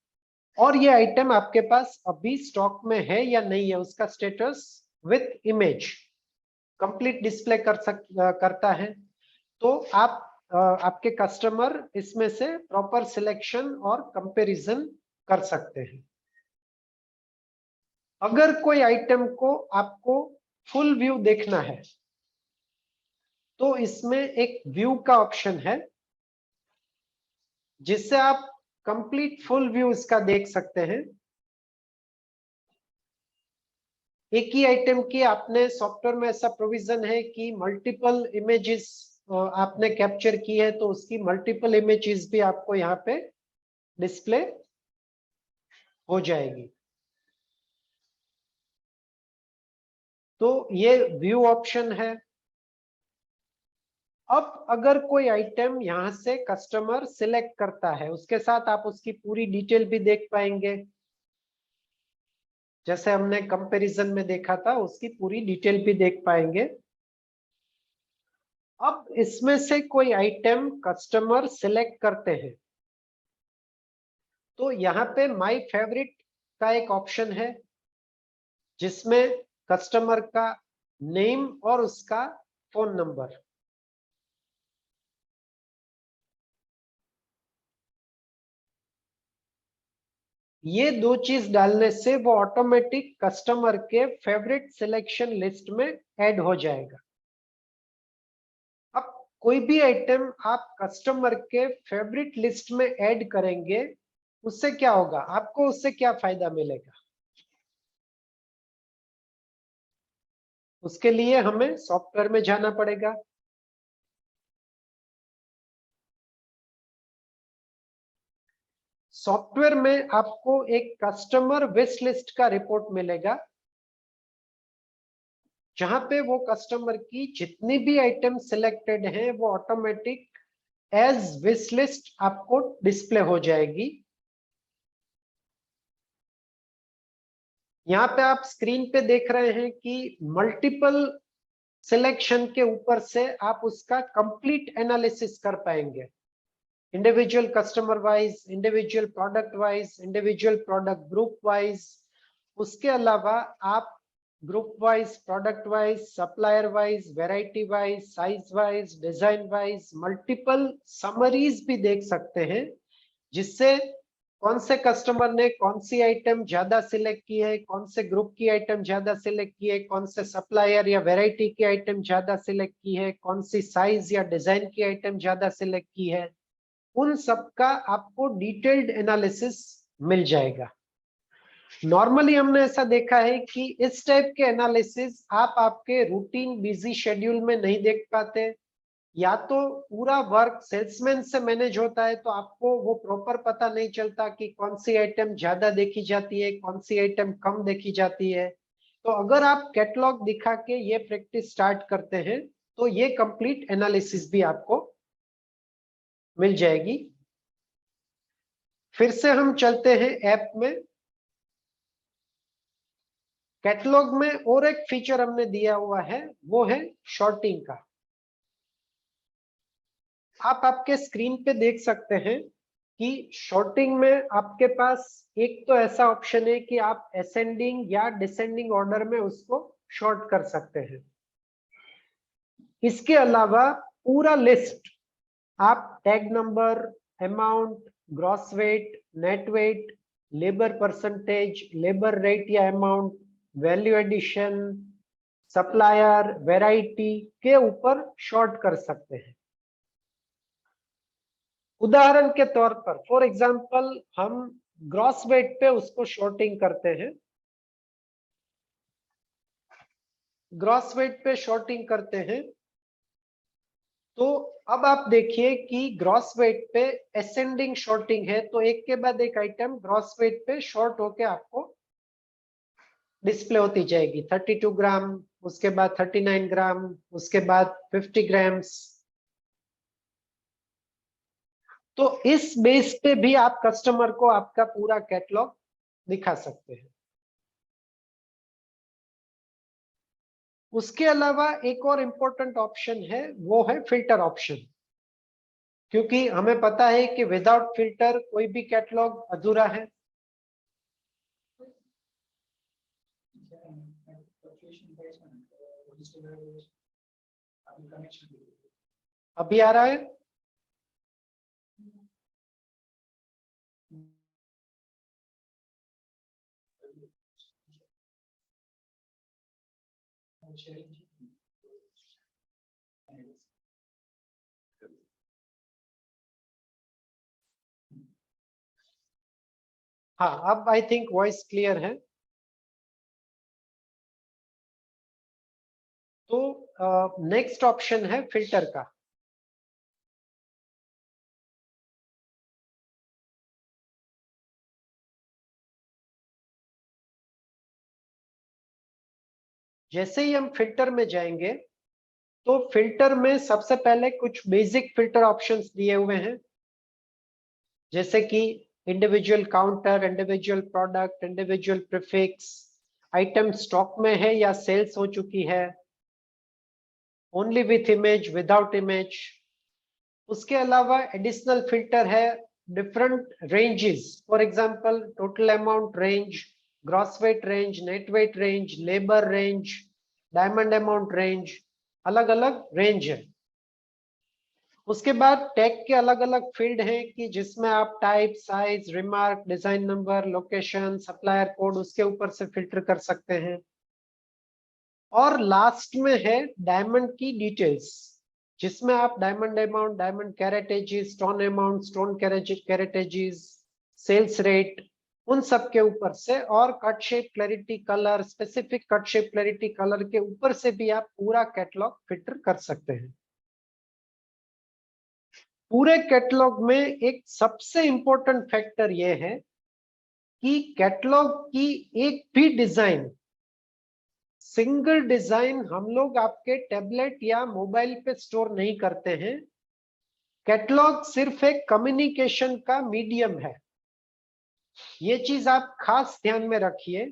और ये आइटम आपके पास अभी स्टॉक में है या नहीं है उसका status with image complete display करता है। तो आप आपके कस्टमर इसमें से प्रॉपर सिलेक्शन और कंपैरिजन कर सकते हैं। अगर कोई आइटम को आपको फुल व्यू देखना है तो इसमें एक व्यू का ऑप्शन है जिससे आप कंप्लीट फुल व्यू इसका देख सकते हैं। एक ही आइटम की आपने सॉफ्टवेयर में ऐसा प्रोविजन है कि मल्टीपल इमेजेस आपने कैप्चर की है तो उसकी मल्टीपल इमेजेस भी आपको यहाँ पे डिस्प्ले हो जाएगी। तो ये व्यू ऑप्शन है। अब अगर कोई आइटम यहाँ से कस्टमर सिलेक्ट करता है उसके साथ आप उसकी पूरी डिटेल भी देख पाएंगे। जैसे हमने कंपैरिजन में देखा था उसकी पूरी डिटेल भी देख पाएंगे। अब इसमें से कोई आइटम कस्टमर सिलेक्ट करते हैं तो यहाँ पे माय फेवरेट का एक ऑप्शन है जिसमें कस्टमर का नेम और उसका फोन नंबर, ये दो चीज डालने से वो ऑटोमेटिक कस्टमर के फेवरेट सिलेक्शन लिस्ट में ऐड हो जाएगा। अब कोई भी आइटम आप कस्टमर के फेवरेट लिस्ट में ऐड करेंगे उससे क्या होगा, आपको उससे क्या फायदा मिलेगा? उसके लिए हमें सॉफ्टवेयर में जाना पड़ेगा। सॉफ्टवेयर में आपको एक कस्टमर विश लिस्ट का रिपोर्ट मिलेगा जहां पे वो कस्टमर की जितनी भी आइटम सिलेक्टेड हैं वो ऑटोमेटिक एज विश लिस्ट आपको डिस्प्ले हो जाएगी। यहाँ पे आप स्क्रीन पे देख रहे हैं कि मल्टीपल सिलेक्शन के ऊपर से आप उसका कंप्लीट एनालिसिस कर पाएंगे, individual customer wise, individual product wise, individual product group wise. उसके अलावा आप group wise, product wise, supplier wise, variety wise, size wise, design wise multiple summaries भी देख सकते हैं जिससे कौन से कस्टमर ने कौन सी आइटम ज्यादा सिलेक्ट की है, कौन से ग्रुप की आइटम ज्यादा सिलेक्ट की है, कौन से सप्लायर या वैरायटी की आइटम ज्यादा सिलेक्ट की है, कौन सी साइज या डिजाइन की आइटम ज्यादा सिलेक्ट की है, उन सब का आपको डिटेल्ड एनालिसिस मिल जाएगा। नॉर्मली हमने ऐसा देखा है कि इस टाइप के एनालिसिस आप आपके रूटीन बिजी शेड्यूल में नहीं देख पाते, या तो पूरा वर्क सेल्समैन से मैनेज होता है तो आपको वो प्रॉपर पता नहीं चलता कि कौन सी आइटम ज्यादा देखी जाती है, कौन सी आइटम कम देखी जाती है। तो अगर आप कैटलॉग दिखा के ये प्रैक्टिस स्टार्ट करते हैं तो ये कंप्लीट एनालिसिस भी आपको मिल जाएगी। फिर से हम चलते हैं ऐप में। कैटलॉग में और एक फीचर हमने दिया हुआ है वो है शॉर्टिंग का। आप आपके स्क्रीन पे देख सकते हैं कि शॉर्टिंग में आपके पास एक तो ऐसा ऑप्शन है कि आप असेंडिंग या डिसेंडिंग ऑर्डर में उसको शॉर्ट कर सकते हैं। इसके अलावा पूरा लिस्ट आप tag number, amount, gross weight, net weight, labour percentage, labour rate या amount, value addition, supplier, variety के ऊपर शॉर्ट कर सकते हैं। उदाहरण के तौर पर फॉर एग्जांपल हम ग्रॉस वेट पे उसको शॉर्टिंग करते हैं। ग्रॉस वेट पे शॉर्टिंग करते हैं तो अब आप देखिए कि ग्रॉस वेट पे असेंडिंग शॉर्टिंग है तो एक के बाद एक आइटम ग्रॉस वेट पे शॉर्ट होके आपको डिस्प्ले होती जाएगी। 32 ग्राम, उसके बाद 39 ग्राम, उसके बाद 50 ग्राम्स। तो इस बेस पे भी आप कस्टमर को आपका पूरा कैटलॉग दिखा सकते हैं। उसके अलावा एक और इम्पोर्टेंट ऑप्शन है, वो है फिल्टर ऑप्शन, क्योंकि हमें पता है कि विदाउट फिल्टर कोई भी कैटलॉग अधूरा है। अभी आ रहा है? हाँ, अब आई थिंक वॉइस क्लियर है। तो नेक्स्ट ऑप्शन है फिल्टर का। जैसे ही हम फिल्टर में जाएंगे तो फिल्टर में सबसे पहले कुछ बेसिक फिल्टर ऑप्शंस दिए हुए हैं, जैसे कि individual counter, individual product, individual prefix, item stock में है या सेल्स हो चुकी है, only with image, without image. उसके अलावा एडिशनल फिल्टर है different ranges, for example total amount range, gross weight range, net weight range, labour range, diamond amount range, अलग अलग रेंज है। उसके बाद टैग के अलग अलग फील्ड हैं कि जिसमें आप type, size, remark, design number, location, supplier code उसके ऊपर से फिल्टर कर सकते हैं। और लास्ट में है डायमंड की डिटेल्स, जिसमें आप diamond amount, diamond caratages, stone amount, stone caratages, sales rate, उन सब के ऊपर से, और cut shape, clarity, colour, specific cut shape, clarity, colour के ऊपर से भी आप पूरा कैटलॉग फिल्टर कर सकते हैं। पूरे कैटलॉग में एक सबसे इंपॉर्टेंट फैक्टर यह है कि कैटलॉग की एक भी डिजाइन, सिंगल डिजाइन हम लोग आपके टैबलेट या मोबाइल पे स्टोर नहीं करते हैं। कैटलॉग सिर्फ एक कम्युनिकेशन का मीडियम है। ये चीज आप खास ध्यान में रखिए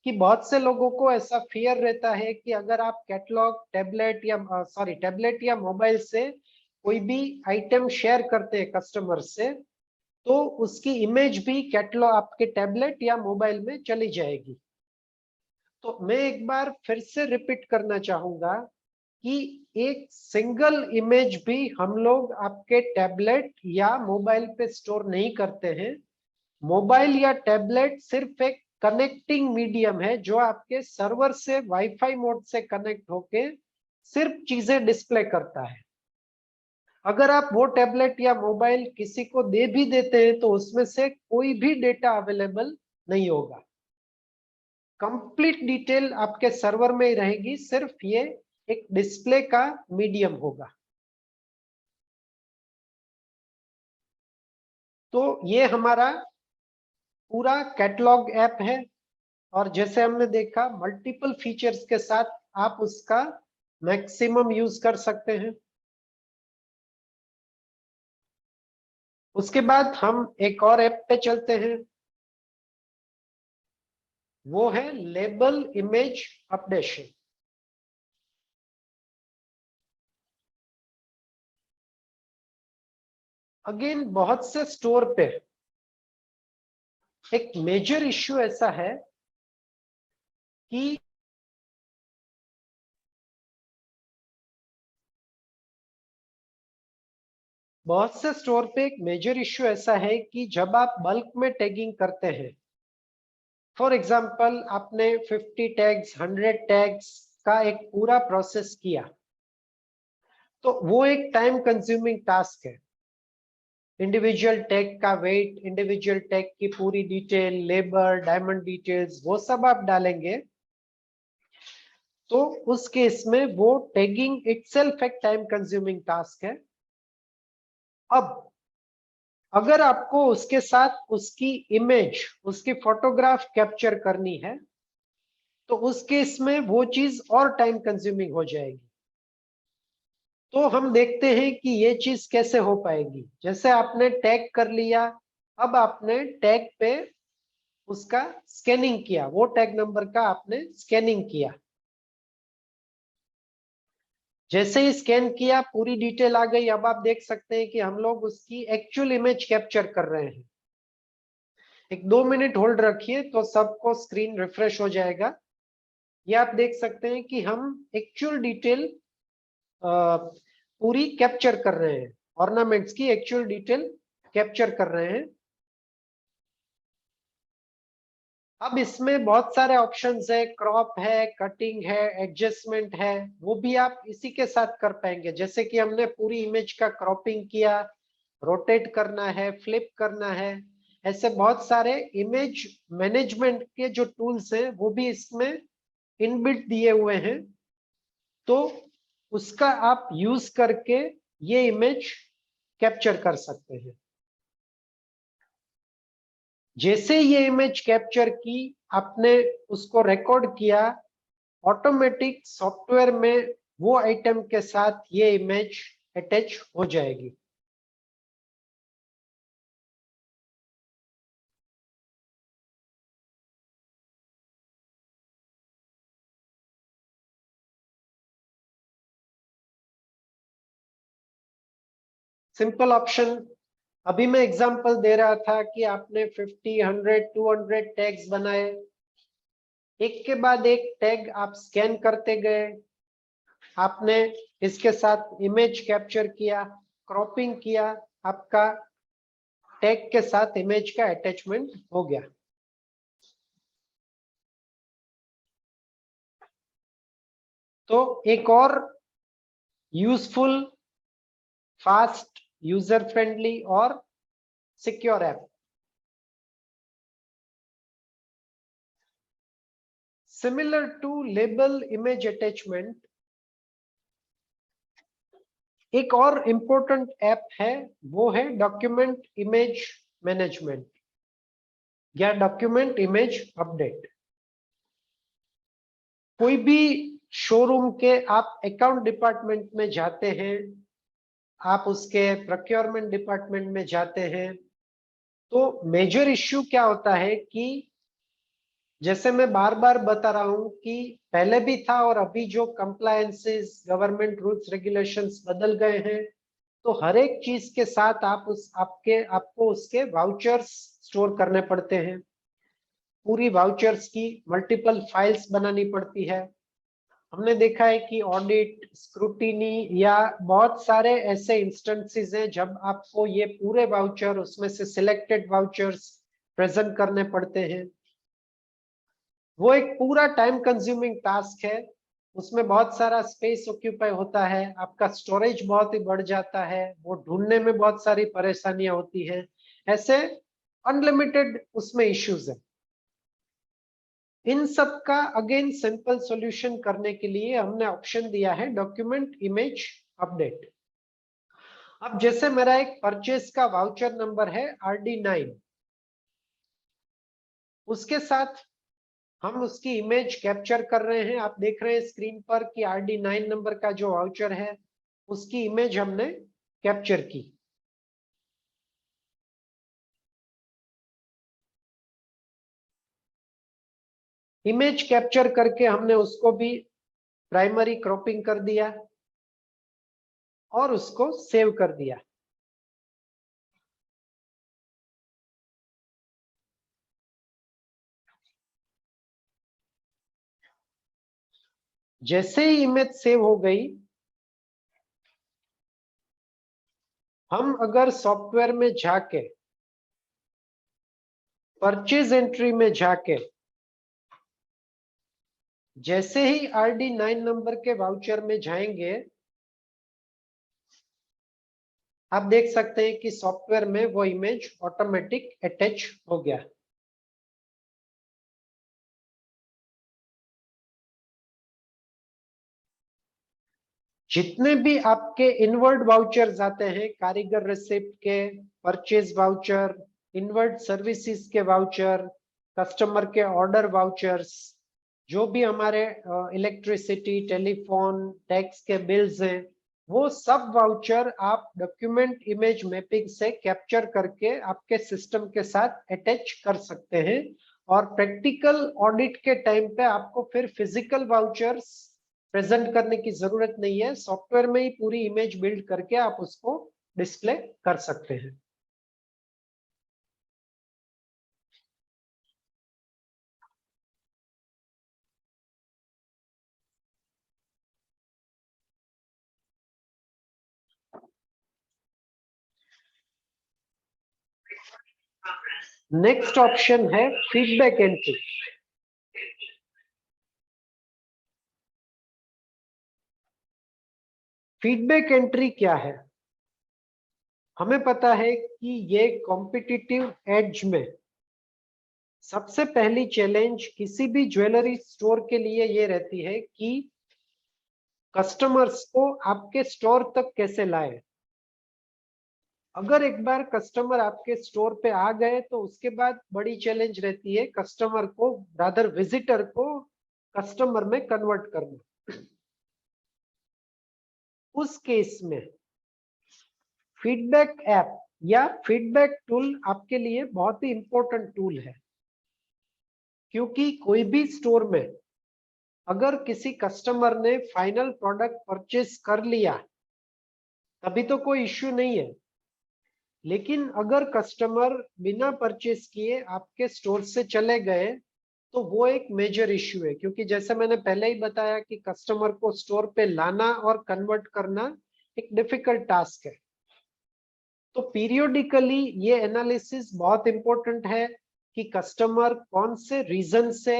कि बहुत से लोगों को ऐसा फियर रहता है कि अगर आप कैटलॉग टैबलेट या मोबाइल से कोई भी आइटम शेयर करते हैं कस्टमर से, तो उसकी इमेज भी कैटलॉग आपके टैबलेट या मोबाइल में चली जाएगी। तो मैं एक बार फिर से रिपीट करना चाहूंगा कि एक सिंगल इमेज भी हम लोग आपके टैबलेट या मोबाइल पे स्टोर नहीं करते हैं। मोबाइल या टैबलेट सिर्फ एक कनेक्टिंग मीडियम है जो आपके सर्वर से वाईफाई मोड से कनेक्ट होके सिर्फ चीजें डिस्प्ले करता है। अगर आप वो टैबलेट या मोबाइल किसी को दे भी देते हैं तो उसमें से कोई भी डेटा अवेलेबल नहीं होगा। कंप्लीट डिटेल आपके सर्वर में ही रहेगी, सिर्फ ये एक डिस्प्ले का मीडियम होगा। तो ये हमारा पूरा कैटलॉग ऐप है, और जैसे हमने देखा मल्टीपल फीचर्स के साथ आप उसका मैक्सिमम यूज कर सकते हैं। उसके बाद हम एक और ऐप पे चलते हैं, वो है लेबल इमेज अपडेशन। अगेन बहुत से स्टोर पे एक मेजर इश्यू ऐसा है कि बहुत से स्टोर पे एक मेजर इश्यू ऐसा है कि जब आप बल्क में टैगिंग करते हैं, फॉर एग्जांपल आपने 50 टैग्स, 100 टैग्स का एक पूरा प्रोसेस किया, तो वो एक टाइम कंज्यूमिंग टास्क है। इंडिविजुअल टैग का वेट, इंडिविजुअल टैग की पूरी डिटेल, लेबर, डायमंड डिटेल्स, वो सब आप डालेंगे, तो उस केस में वो टैगिंग इटसेल्फ एक टाइम कंज्यूमिंग टास्क है। अब अगर आपको उसके साथ उसकी इमेज, उसकी फोटोग्राफ कैप्चर करनी है, तो उस केस में वो चीज और टाइम कंज्यूमिंग हो जाएगी। तो हम देखते हैं कि ये चीज कैसे हो पाएगी। जैसे आपने टैग कर लिया, अब आपने टैग पे उसका स्कैनिंग किया, वो टैग नंबर का आपने स्कैनिंग किया। जैसे ही स्कैन किया पूरी डिटेल आ गई। अब आप देख सकते हैं कि हम लोग उसकी एक्चुअल इमेज कैप्चर कर रहे हैं। एक 2 मिनट होल्ड रखिए तो सबको स्क्रीन रिफ्रेश हो जाएगा। ये आप देख सकते हैं कि हम एक्चुअल डिटेल पूरी कैप्चर कर रहे हैं, ऑर्नामेंट्स की एक्चुअल डिटेल कैप्चर कर रहे हैं। अब इसमें बहुत सारे ऑप्शंस है, क्रॉप है, कटिंग है, एडजस्टमेंट है, वो भी आप इसी के साथ कर पाएंगे। जैसे कि हमने पूरी इमेज का क्रॉपिंग किया, रोटेट करना है, फ्लिप करना है, ऐसे बहुत सारे इमेज मैनेजमेंट के जो टूल्स हैं वो भी इसमें इनबिल्ट दिए हुए हैं। तो उसका आप यूज करके ये इमेज कैप्चर कर सकते हैं। जैसे ये इमेज कैप्चर की, आपने उसको रिकॉर्ड किया, ऑटोमेटिक सॉफ्टवेयर में वो आइटम के साथ ये इमेज अटैच हो जाएगी। सिंपल ऑप्शन, अभी मैं एग्जांपल दे रहा था कि आपने 50, 100, 200 टैग्स बनाए, एक के बाद एक टैग आप स्कैन करते गए, आपने इसके साथ इमेज कैप्चर किया, क्रॉपिंग किया, आपका टैग के साथ इमेज का अटैचमेंट हो गया। तो एक और यूजफुल, फास्ट, यूजर फ्रेंडली और secure app, similar to label image attachment, एक और इंपॉर्टेंट ऐप है, वो है डॉक्यूमेंट इमेज मैनेजमेंट या डॉक्यूमेंट इमेज अपडेट। कोई भी शोरूम के आप अकाउंट डिपार्टमेंट में जाते हैं, आप उसके प्रोक्योरमेंट डिपार्टमेंट में जाते हैं, तो मेजर इश्यू क्या होता है कि जैसे मैं बार बार बता रहा हूं कि पहले भी था और अभी जो कंप्लायंसेस, गवर्नमेंट रूल्स रेगुलेशंस बदल गए हैं, तो हर एक चीज के साथ आपको उसके वाउचर्स स्टोर करने पड़ते हैं। पूरी वाउचर्स की मल्टीपल फाइल्स बनानी पड़ती है। हमने देखा है कि ऑडिट, स्क्रूटिनी या बहुत सारे ऐसे इंस्टेंसेस हैं जब आपको ये पूरे वाउचर, उसमें से सिलेक्टेड वाउचर्स प्रेजेंट करने पड़ते हैं। वो एक पूरा टाइम कंज्यूमिंग टास्क है, उसमें बहुत सारा स्पेस ऑक्यूपाई होता है, आपका स्टोरेज बहुत ही बढ़ जाता है, वो ढूंढने में बहुत सारी परेशानियां होती हैं, ऐसे अनलिमिटेड उसमें इश्यूज है। इन सब का अगेन सिंपल सॉल्यूशन करने के लिए हमने ऑप्शन दिया है डॉक्यूमेंट इमेज अपडेट। अब जैसे मेरा एक परचेस का वाउचर नंबर है RD9, उसके साथ हम उसकी इमेज कैप्चर कर रहे हैं। आप देख रहे हैं स्क्रीन पर कि RD9 नंबर का जो वाउचर है उसकी इमेज हमने कैप्चर की। इमेज कैप्चर करके हमने उसको भी प्राइमरी क्रॉपिंग कर दिया और उसको सेव कर दिया। जैसे ही इमेज सेव हो गई, हम अगर सॉफ्टवेयर में जाके परचेज एंट्री में जाके जैसे ही RD9 नंबर के वाउचर में जाएंगे, आप देख सकते हैं कि सॉफ्टवेयर में वो इमेज ऑटोमेटिक अटैच हो गया। जितने भी आपके इनवर्ड वाउचर्स आते हैं, कारीगर रिसिप्ट के, परचेज वाउचर, इनवर्ड सर्विसेज के वाउचर, कस्टमर के ऑर्डर वाउचर्स, जो भी हमारे इलेक्ट्रिसिटी, टेलीफोन, टैक्स के बिल्स हैं, वो सब वाउचर आप डॉक्यूमेंट इमेज मैपिंग से कैप्चर करके आपके सिस्टम के साथ अटैच कर सकते हैं। और प्रैक्टिकल ऑडिट के टाइम पे आपको फिर फिजिकल वाउचर्स प्रेजेंट करने की जरूरत नहीं है, सॉफ्टवेयर में ही पूरी इमेज बिल्ड करके आप उसको डिस्प्ले कर सकते हैं। नेक्स्ट ऑप्शन है फीडबैक एंट्री। फीडबैक एंट्री क्या है? हमें पता है कि ये कॉम्पिटिटिव एज में सबसे पहली चैलेंज किसी भी ज्वेलरी स्टोर के लिए ये रहती है कि कस्टमर्स को आपके स्टोर तक कैसे लाए। अगर एक बार कस्टमर आपके स्टोर पे आ गए तो उसके बाद बड़ी चैलेंज रहती है कस्टमर को, रादर विजिटर को कस्टमर में कन्वर्ट करना। उस केस में फीडबैक ऐप या फीडबैक टूल आपके लिए बहुत ही इंपॉर्टेंट टूल है, क्योंकि कोई भी स्टोर में अगर किसी कस्टमर ने फाइनल प्रोडक्ट परचेज कर लिया तभी तो कोई इश्यू नहीं है, लेकिन अगर कस्टमर बिना परचेज किए आपके स्टोर से चले गए तो वो एक मेजर इश्यू है, क्योंकि जैसे मैंने पहले ही बताया कि कस्टमर को स्टोर पे लाना और कन्वर्ट करना एक डिफिकल्ट टास्क है। तो पीरियोडिकली ये एनालिसिस बहुत इंपॉर्टेंट है कि कस्टमर कौन से रीजन से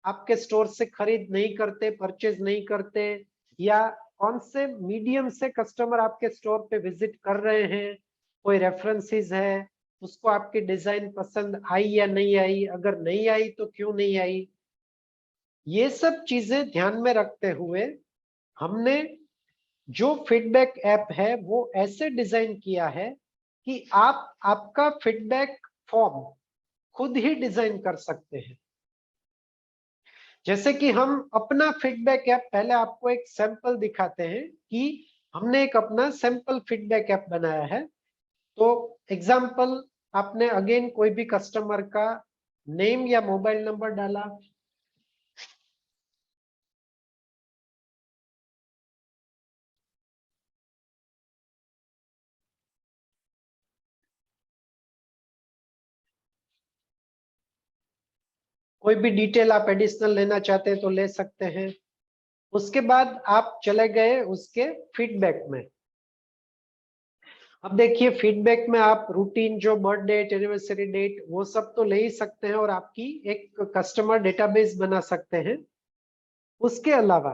आपके स्टोर से खरीद नहीं करते, परचेज नहीं करते, या कौन से मीडियम से कस्टमर आपके स्टोर पे विजिट कर रहे हैं, कोई रेफरेंसेस है, उसको आपकी डिजाइन पसंद आई या नहीं आई, अगर नहीं आई तो क्यों नहीं आई। ये सब चीजें ध्यान में रखते हुए हमने जो फीडबैक ऐप है वो ऐसे डिजाइन किया है कि आप आपका फीडबैक फॉर्म खुद ही डिजाइन कर सकते हैं। जैसे कि हम अपना फीडबैक ऐप, पहले आपको एक सैंपल दिखाते हैं कि हमने एक अपना सैंपल फीडबैक ऐप बनाया है। तो एग्जांपल, आपने अगेन कोई भी कस्टमर का नेम या मोबाइल नंबर डाला, कोई भी डिटेल आप एडिशनल लेना चाहते हैं तो ले सकते हैं। उसके बाद आप चले गए उसके फीडबैक में। अब देखिए फीडबैक में आप रूटीन जो बर्थ डेट, एनिवर्सरी डेट, वो सब तो ले ही सकते हैं और आपकी एक कस्टमर डेटाबेस बना सकते हैं। उसके अलावा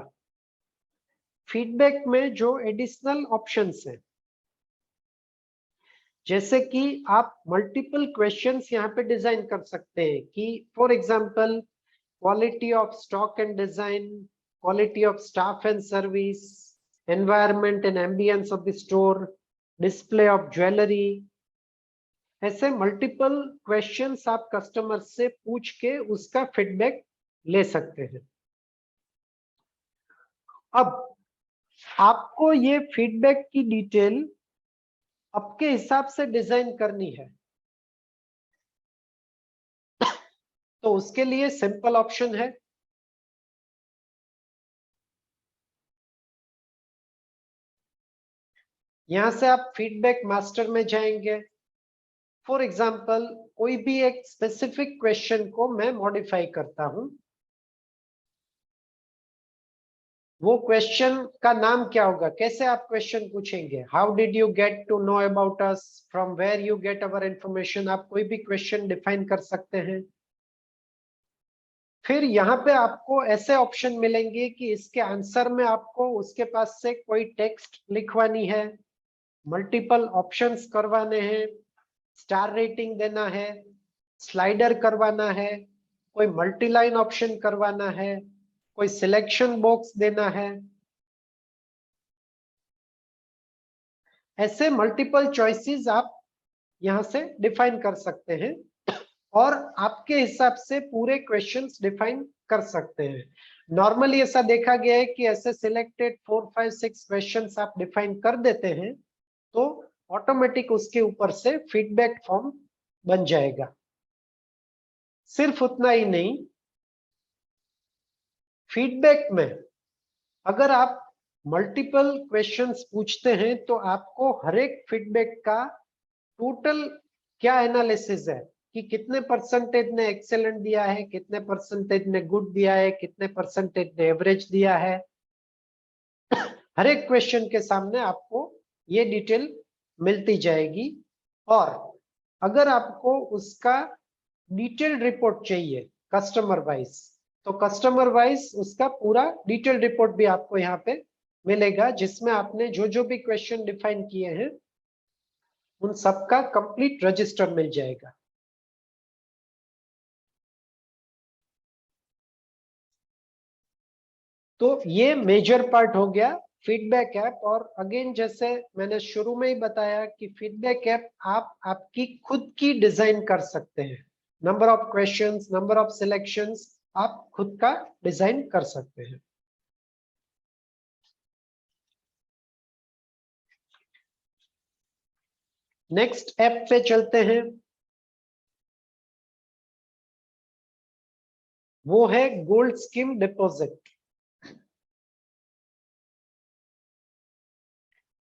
फीडबैक में जो एडिशनल ऑप्शंस हैं, जैसे कि आप मल्टीपल क्वेश्चंस यहाँ पे डिजाइन कर सकते हैं कि for example quality of stock and design, quality of staff and service, environment and ambience of the store, display of jewellery. ऐसे मल्टीपल क्वेश्चंस आप कस्टमर से पूछ के उसका फीडबैक ले सकते हैं। अब आपको ये फीडबैक की डिटेल आपके हिसाब से डिजाइन करनी है, तो उसके लिए सिंपल ऑप्शन है। यहां से आप फीडबैक मास्टर में जाएंगे। फॉर एग्जांपल कोई भी एक स्पेसिफिक क्वेश्चन को मैं मॉडिफाई करता हूं। वो क्वेश्चन का नाम क्या होगा, कैसे आप क्वेश्चन पूछेंगे? How did you get to know about us, from where you get our information. आप कोई भी क्वेश्चन डिफाइन कर सकते हैं। फिर यहाँ पे आपको ऐसे ऑप्शन मिलेंगे कि इसके आंसर में आपको उसके पास से कोई टेक्स्ट लिखवानी है, मल्टीपल ऑप्शंस करवाने हैं, स्टार रेटिंग देना है, स्लाइडर करवाना है, कोई मल्टीलाइन ऑप्शन करवाना है, कोई सिलेक्शन बॉक्स देना है। ऐसे मल्टीपल चॉइसेस आप यहां से डिफाइन कर सकते हैं। और आपके हिसाब से पूरे क्वेश्चंस डिफाइन कर सकते हैं। नॉर्मली ऐसा देखा गया है कि ऐसे सिलेक्टेड 4, 5, 6 क्वेश्चंस आप डिफाइन कर देते हैं तो ऑटोमेटिक उसके ऊपर से फीडबैक फॉर्म बन जाएगा। सिर्फ उतना ही नहीं, फीडबैक में अगर आप मल्टीपल क्वेश्चंस पूछते हैं तो आपको हर एक फीडबैक का टोटल क्या एनालिसिस है कि कितने परसेंटेज ने एक्सेलेंट दिया है, कितने परसेंटेज ने गुड दिया है, कितने परसेंटेज ने एवरेज दिया है, हर एक क्वेश्चन के सामने आपको ये डिटेल मिलती जाएगी। और अगर आपको उसका डिटेल्ड रिपोर्ट चाहिए कस्टमर वाइज, तो कस्टमर वाइज उसका पूरा डिटेल्ड रिपोर्ट भी आपको यहाँ पे मिलेगा, जिसमें आपने जो जो भी क्वेश्चन डिफाइन किए हैं उन सबका कंप्लीट रजिस्टर मिल जाएगा। तो ये मेजर पार्ट हो गया फीडबैक ऐप। और अगेन जैसे मैंने शुरू में ही बताया कि फीडबैक ऐप आप आपकी खुद की डिजाइन कर सकते हैं। Number of questions, number of selections आप खुद का डिजाइन कर सकते हैं। नेक्स्ट ऐप पे चलते हैं, वो है गोल्ड स्कीम डिपॉजिट।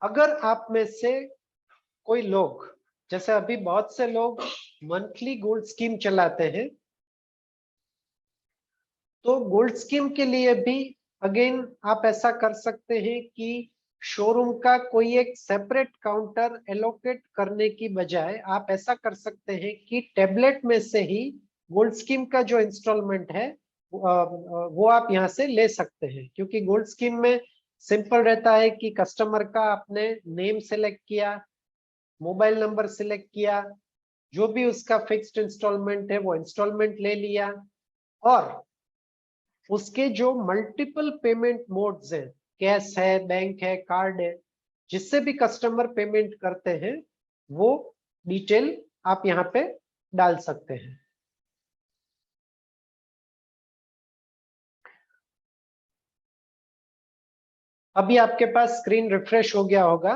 अगर आप में से कोई लोग, जैसे अभी बहुत से लोग मंथली गोल्ड स्कीम चलाते हैं, तो गोल्ड स्कीम के लिए भी अगेन आप ऐसा कर सकते हैं कि शोरूम का कोई एक सेपरेट काउंटर एलोकेट करने की बजाय आप ऐसा कर सकते हैं कि टैबलेट में से ही गोल्ड स्कीम का जो इंस्टॉलमेंट है वो आप यहां से ले सकते हैं। क्योंकि गोल्ड स्कीम में सिंपल रहता है कि कस्टमर का आपने नेम सेलेक्ट किया, मोबाइल नंबर सिलेक्ट किया, जो भी उसका फिक्स्ड इंस्टॉलमेंट है वो इंस्टॉलमेंट ले लिया, और उसके जो मल्टीपल पेमेंट मोड्स हैं, कैश है, बैंक है, कार्ड है, जिससे भी कस्टमर पेमेंट करते हैं वो डिटेल आप यहाँ पे डाल सकते हैं। अभी आपके पास स्क्रीन रिफ्रेश हो गया होगा।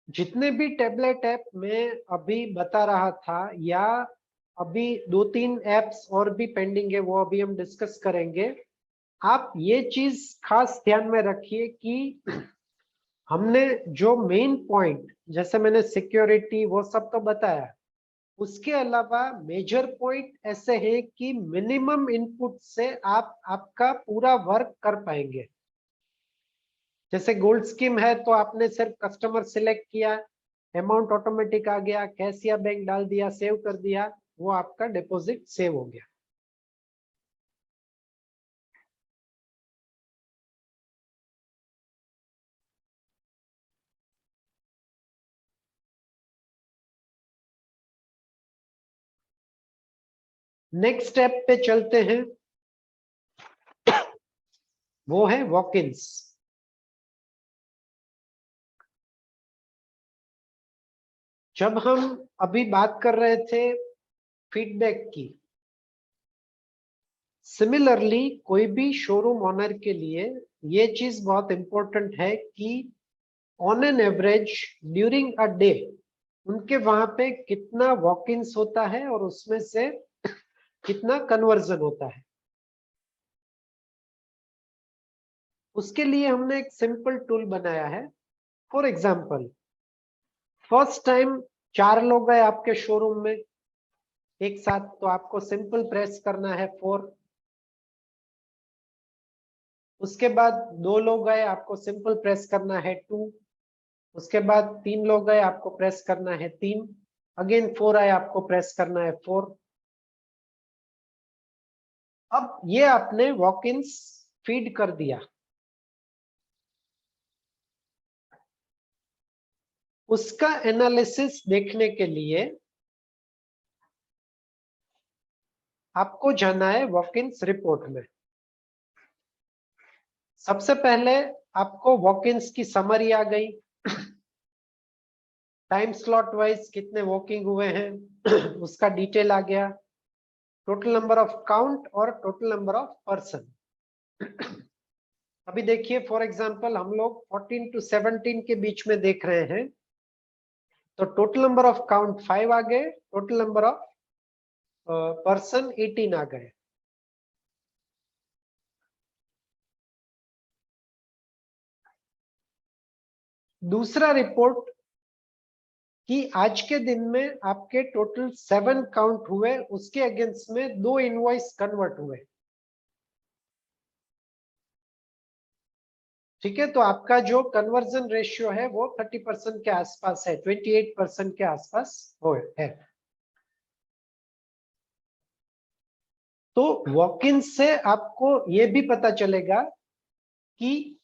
जितने भी टेबलेट ऐप मैं अभी बता रहा था, या अभी 2-3 एप्स और भी पेंडिंग है, वो अभी हम डिस्कस करेंगे। आप ये चीज खास ध्यान में रखिए कि हमने जो मेन पॉइंट, जैसे मैंने सिक्योरिटी वो सब तो बताया, उसके अलावा मेजर पॉइंट ऐसे है कि मिनिमम इनपुट से आप आपका पूरा वर्क कर पाएंगे। जैसे गोल्ड स्कीम है तो आपने सिर्फ कस्टमर सिलेक्ट किया, अमाउंट ऑटोमेटिक आ गया, कैश या बैंक डाल दिया, सेव कर दिया, वो आपका डिपॉजिट सेव हो गया। नेक्स्ट स्टेप पे चलते हैं, वो है वॉक इन्स। जब हम अभी बात कर रहे थे फीडबैक की, सिमिलरली कोई भी शोरूम ओनर के लिए ये चीज बहुत इंपॉर्टेंट है कि on an average during a day उनके वहां पे कितना वॉक इन्स होता है और उसमें से कितना कन्वर्जन होता है। उसके लिए हमने एक सिंपल टूल बनाया है। फॉर एग्जाम्पल, फर्स्ट टाइम 4 लोग गए आपके शोरूम में एक साथ, तो आपको सिंपल प्रेस करना है 4। उसके बाद 2 लोग गए, आपको सिंपल प्रेस करना है 2। उसके बाद 3 लोग गए, आपको प्रेस करना है 3। अगेन 4 आए, आपको प्रेस करना है 4। अब ये आपने वॉक इन्स फीड कर दिया। उसका एनालिसिस देखने के लिए आपको जाना है वॉक-इन्स रिपोर्ट में। सबसे पहले आपको वॉक-इन्स की समरी आ गई, टाइम स्लॉट वाइज कितने वॉकिंग हुए हैं उसका डिटेल आ गया, टोटल नंबर ऑफ काउंट और टोटल नंबर ऑफ पर्सन। अभी देखिए फॉर एग्जांपल हम लोग 14 to 17 के बीच में देख रहे हैं, तो टोटल नंबर ऑफ काउंट 5 आ गए, टोटल नंबर ऑफ पर्सन 18 आ गए। दूसरा रिपोर्ट कि आज के दिन में आपके टोटल 7 काउंट हुए, उसके अगेंस्ट में 2 इनवॉइस कन्वर्ट हुए। ठीक है, तो आपका जो कन्वर्जन रेशियो है वो 30% के आसपास है, 28% के आसपास है। तो वॉक-इन से आपको ये भी पता चलेगा कि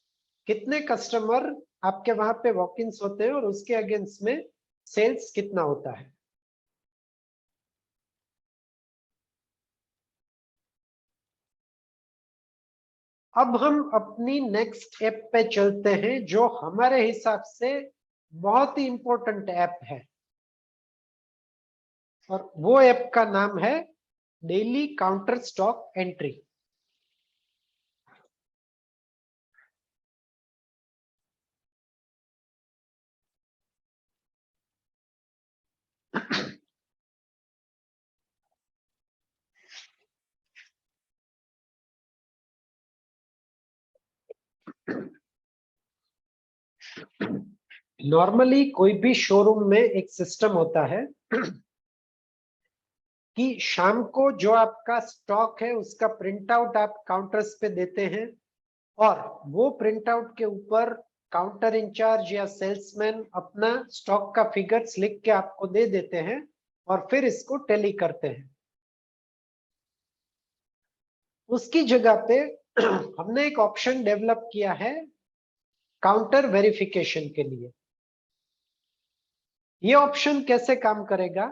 कितने कस्टमर आपके वहां पे वॉक-इन्स होते हैं और उसके अगेंस्ट में सेल्स कितना होता है। अब हम अपनी नेक्स्ट ऐप पे चलते हैं जो हमारे हिसाब से बहुत ही इंपॉर्टेंट ऐप है, और वो ऐप का नाम है daily counter stock entry. Normally कोई भी शोरूम में एक सिस्टम होता है कि शाम को जो आपका स्टॉक है उसका प्रिंट आउट आप काउंटर्स पे देते हैं, और वो प्रिंट आउट के ऊपर काउंटर इंचार्ज या सेल्समैन अपना स्टॉक का फिगर्स लिख के आपको दे देते हैं और फिर इसको टैली करते हैं। उसकी जगह पे हमने एक ऑप्शन डेवलप किया है काउंटर वेरिफिकेशन के लिए। ये ऑप्शन कैसे काम करेगा,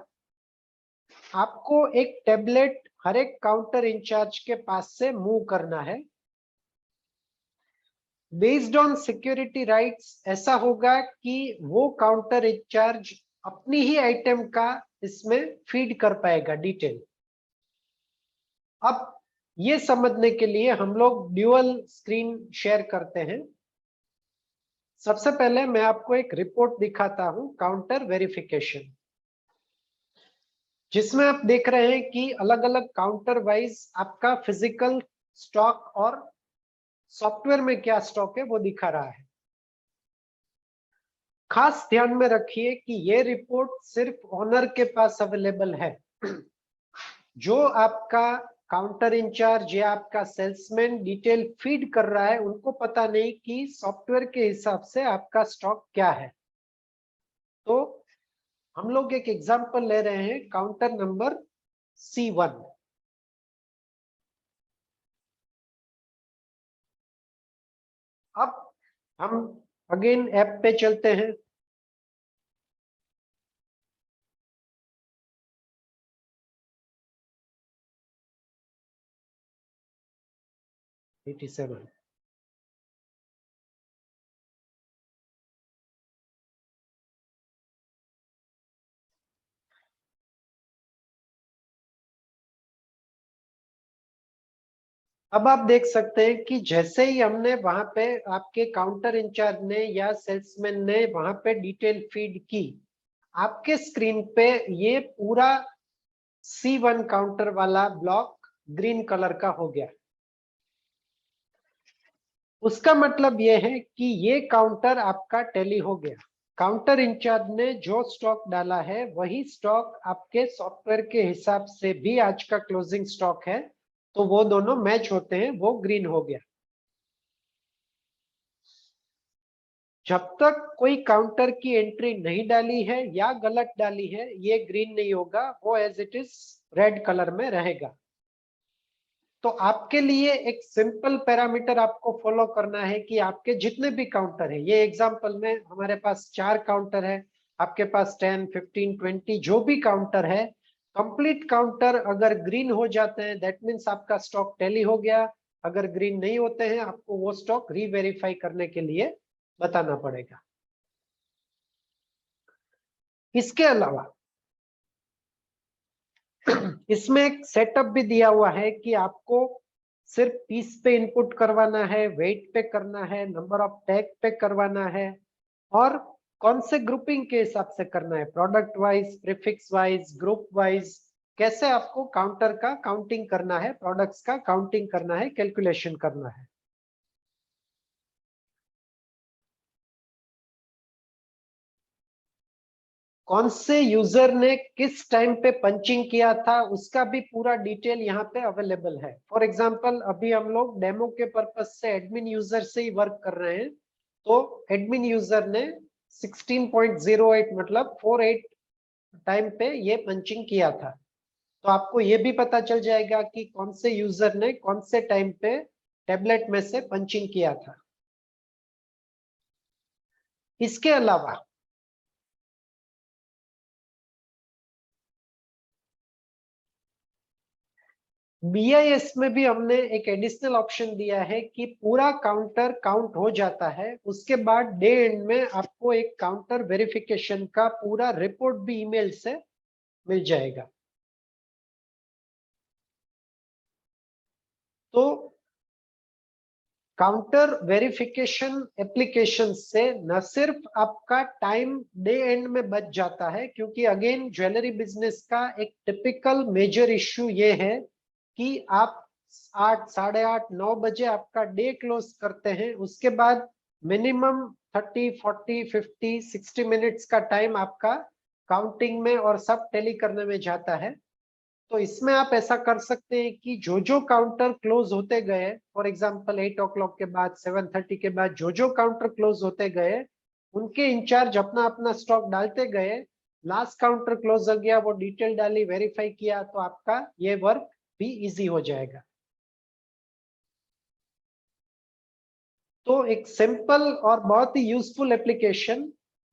आपको एक टेबलेट हर एक काउंटर इंचार्ज के पास से मूव करना है। बेस्ड ऑन सिक्योरिटी राइट्स ऐसा होगा कि वो काउंटर इंचार्ज अपनी ही आइटम का इसमें फीड कर पाएगा डिटेल। अब ये समझने के लिए हम लोग ड्यूअल स्क्रीन शेयर करते हैं। सबसे पहले मैं आपको एक रिपोर्ट दिखाता हूं काउंटर वेरिफिकेशन, जिसमें आप देख रहे हैं कि अलग अलग काउंटर वाइज आपका फिजिकल स्टॉक और सॉफ्टवेयर में क्या स्टॉक है वो दिखा रहा है। खास ध्यान में रखिए कि ये रिपोर्ट सिर्फ ओनर के पास अवेलेबल है। जो आपका काउंटर इंचार्ज या आपका सेल्समैन डिटेल फीड कर रहा है उनको पता नहीं कि सॉफ्टवेयर के हिसाब से आपका स्टॉक क्या है। तो हम लोग एक एग्जांपल ले रहे हैं काउंटर नंबर C1। अब हम अगेन ऐप पे चलते हैं। $87। अब आप देख सकते हैं कि जैसे ही हमने वहां पे आपके काउंटर इंचार्ज ने या सेल्समैन ने वहां पे डिटेल फीड की, आपके स्क्रीन पे ये पूरा C1 काउंटर वाला ब्लॉक ग्रीन कलर का हो गया। उसका मतलब ये है कि ये काउंटर आपका टैली हो गया। काउंटर इंचार्ज ने जो स्टॉक डाला है वही स्टॉक आपके सॉफ्टवेयर के हिसाब से भी आज का क्लोजिंग स्टॉक है, तो वो दोनों मैच होते हैं, वो ग्रीन हो गया। जब तक कोई काउंटर की एंट्री नहीं डाली है या गलत डाली है, ये ग्रीन नहीं होगा, वो as it is red colour में रहेगा। तो आपके लिए एक सिंपल पैरामीटर आपको फॉलो करना है कि आपके जितने भी काउंटर है, ये एग्जांपल में हमारे पास 4 काउंटर है, आपके पास 10, 15, 20 जो भी काउंटर है, कंप्लीट काउंटर अगर ग्रीन हो जाते हैं दैट मीन्स आपका स्टॉक टैली हो गया, अगर ग्रीन नहीं होते हैं आपको वो स्टॉक रीवेरीफाई करने के लिए बताना पड़ेगा। इसके अलावा इसमें एक सेटअप भी दिया हुआ है कि आपको सिर्फ पीस पे इनपुट करवाना है, वेट पे करना है, नंबर ऑफ टैग पे करवाना है, और कौन से ग्रुपिंग के हिसाब से करना है, product wise, prefix wise, group wise, कैसे आपको काउंटर का काउंटिंग करना है, प्रोडक्ट्स का काउंटिंग करना है, कैलकुलेशन करना है। कौन से यूजर ने किस टाइम पे पंचिंग किया था उसका भी पूरा डिटेल यहाँ पे अवेलेबल है। फॉर एग्जांपल अभी हम लोग डेमो के पर्पज से एडमिन यूजर से ही वर्क कर रहे हैं, तो एडमिन यूजर ने 16.08 मतलब 48 टाइम पे ये पंचिंग किया था, तो आपको ये भी पता चल जाएगा कि कौन से यूजर ने कौन से टाइम पे टेबलेट में से पंचिंग किया था। इसके अलावा बीआईएस में भी हमने एक एडिशनल ऑप्शन दिया है कि पूरा काउंटर काउंट हो जाता है, उसके बाद डे एंड में आपको एक काउंटर वेरिफिकेशन का पूरा रिपोर्ट भी ईमेल से मिल जाएगा। तो काउंटर वेरिफिकेशन एप्लीकेशन से न सिर्फ आपका टाइम डे एंड में बच जाता है, क्योंकि अगेन ज्वेलरी बिजनेस का एक टिपिकल मेजर इश्यू ये है कि आप 8, 8:30, 9 बजे आपका डे क्लोज करते हैं, उसके बाद मिनिमम 30, 40, 50, 60 मिनट्स का टाइम आपका काउंटिंग में और सब टैली करने में जाता है। तो इसमें आप ऐसा कर सकते हैं कि जो जो काउंटर क्लोज होते गए, फॉर एग्जांपल 8 o'clock के बाद, 7:30 के बाद जो जो काउंटर क्लोज होते गए, उनके इंचार्ज अपना अपना स्टॉक डालते गए, लास्ट काउंटर क्लोज हो गया, वो डिटेल डाली, वेरीफाई किया, तो आपका ये वर्क भी इजी हो जाएगा। तो एक सिंपल और बहुत ही useful application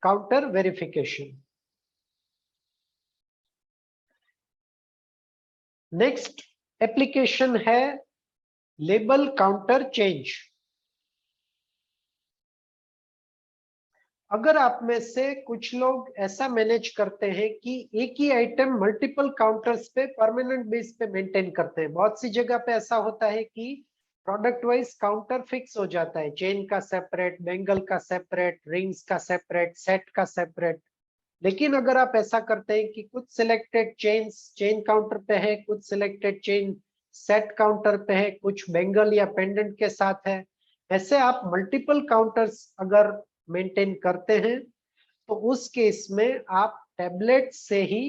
counter verification. Next application है लेबल काउंटर चेंज। अगर आप में से कुछ लोग ऐसा मैनेज करते हैं कि एक ही आइटम मल्टीपल काउंटर्स पे परमानेंट बेस पे मेंटेन करते हैं, बहुत सी जगह पे ऐसा होता है कि प्रोडक्ट वाइज काउंटर फिक्स हो जाता है, चेन का सेपरेट, बेंगल का सेपरेट, रिंग्स का सेपरेट, सेट का सेपरेट। लेकिन अगर आप ऐसा करते हैं कि कुछ सिलेक्टेड चेन काउंटर पे है, कुछ सिलेक्टेड चेन सेट काउंटर पे है, कुछ बेंगल या पेंडेंट के साथ है, ऐसे आप मल्टीपल काउंटर्स अगर मेंटेन करते हैं तो उस केस में आप टैबलेट से ही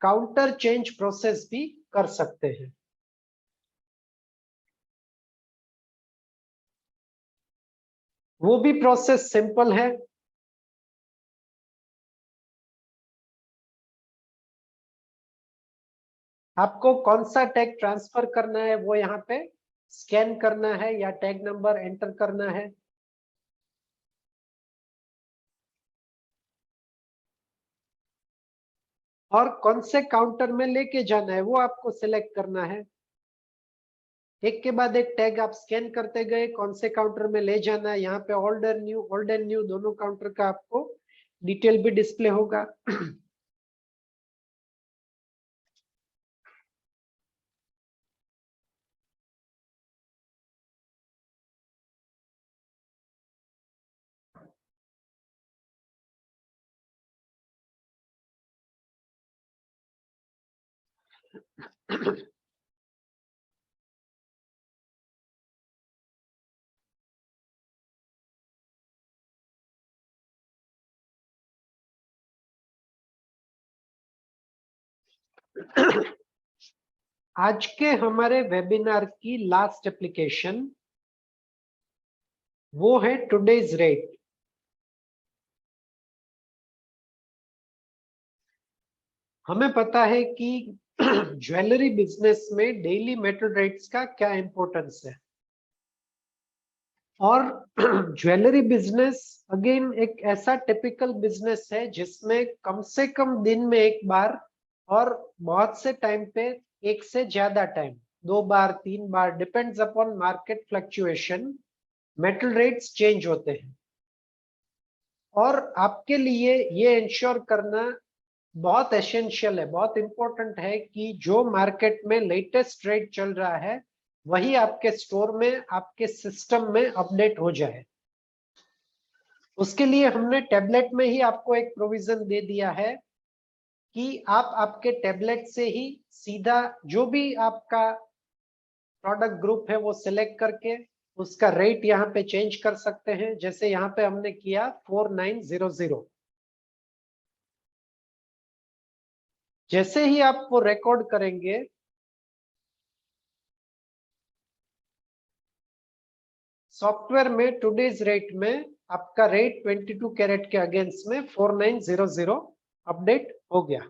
काउंटर चेंज प्रोसेस भी कर सकते हैं। वो भी प्रोसेस सिंपल है। आपको कौन सा टैग ट्रांसफर करना है वो यहाँ पे स्कैन करना है या टैग नंबर एंटर करना है, और कौन से काउंटर में लेके जाना है वो आपको सिलेक्ट करना है। एक के बाद एक टैग आप स्कैन करते गए, कौन से काउंटर में ले जाना है, यहाँ पे ओल्ड एंड न्यू दोनों काउंटर का आपको डिटेल भी डिस्प्ले होगा। आज के हमारे वेबिनार की लास्ट एप्लीकेशन वो है टुडेज रेट। हमें पता है कि ज्वेलरी बिजनेस में डेली मेटल रेट्स का क्या इंपॉर्टेंस है, और ज्वेलरी बिजनेस अगेन एक ऐसा टिपिकल बिजनेस है जिसमें कम से कम दिन में एक बार और बहुत से टाइम पे एक से ज्यादा टाइम, 2 बार 3 बार, depends upon market fluctuation, metal rates change होते हैं। और आपके लिए ये इंश्योर करना बहुत एसेंशियल है, बहुत इंपॉर्टेंट है कि जो मार्केट में लेटेस्ट रेट चल रहा है वही आपके स्टोर में, आपके सिस्टम में अपडेट हो जाए। उसके लिए हमने टैबलेट में ही आपको एक प्रोविजन दे दिया है कि आप आपके टैबलेट से ही सीधा जो भी आपका प्रोडक्ट ग्रुप है वो सिलेक्ट करके उसका रेट यहाँ पे चेंज कर सकते हैं। जैसे यहाँ पे हमने किया 4900। जैसे ही आप वो रिकॉर्ड करेंगे, सॉफ्टवेयर में टुडेज रेट में आपका रेट 22 कैरेट के अगेंस्ट में 4900 अपडेट हो गया।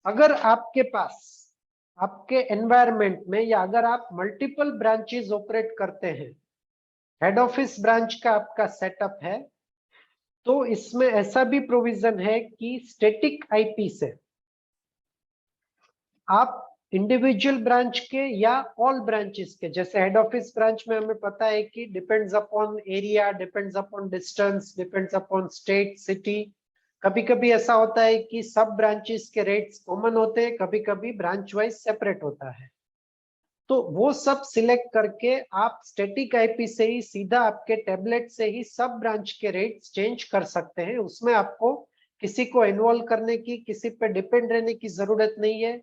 अगर आपके पास आपके एनवायरनमेंट में या अगर आप मल्टीपल ब्रांचेस ऑपरेट करते हैं, हेड ऑफिस ब्रांच का आपका सेटअप है, तो इसमें ऐसा भी प्रोविजन है कि स्टैटिक आईपी से आप इंडिविजुअल ब्रांच के या ऑल ब्रांचेस के, जैसे हेड ऑफिस ब्रांच में हमें पता है कि depends upon area, depends upon distance, depends upon state, city, कभी कभी ऐसा होता है कि सब ब्रांचेस के रेट्स कॉमन होते हैं, कभी कभी ब्रांच वाइज सेपरेट होता है। तो वो सब सिलेक्ट करके आप स्टैटिक आईपी से ही सीधा आपके टैबलेट से ही सब ब्रांच के रेट्स चेंज कर सकते हैं। उसमें आपको किसी को इन्वॉल्व करने की, किसी पे डिपेंड रहने की जरूरत नहीं है।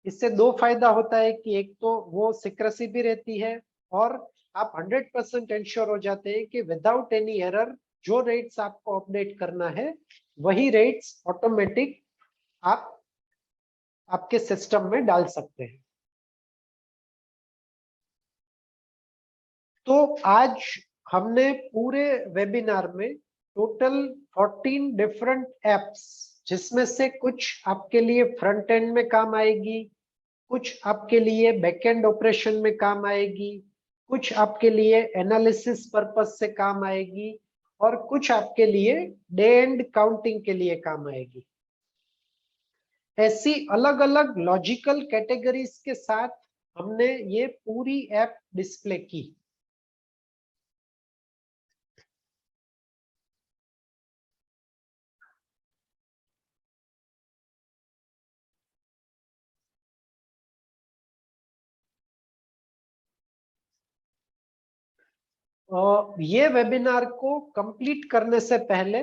इससे दो फायदा होता है कि एक तो वो सिक्रेसी भी रहती है और आप 100% इंश्योर हो जाते हैं कि विदाउट एनी एरर जो रेट्स आपको अपडेट करना है वही रेट्स ऑटोमेटिक आप आपके सिस्टम में डाल सकते हैं। तो आज हमने पूरे वेबिनार में टोटल 14 डिफरेंट एप्स, जिसमें से कुछ आपके लिए फ्रंट एंड में काम आएगी, कुछ आपके लिए बैक एंड ऑपरेशन में काम आएगी, कुछ आपके लिए एनालिसिस पर्पस से काम आएगी और कुछ आपके लिए डे एंड काउंटिंग के लिए काम आएगी। ऐसी अलग अलग लॉजिकल कैटेगरीज के साथ हमने ये पूरी ऐप डिस्प्ले की। ये वेबिनार को कंप्लीट करने से पहले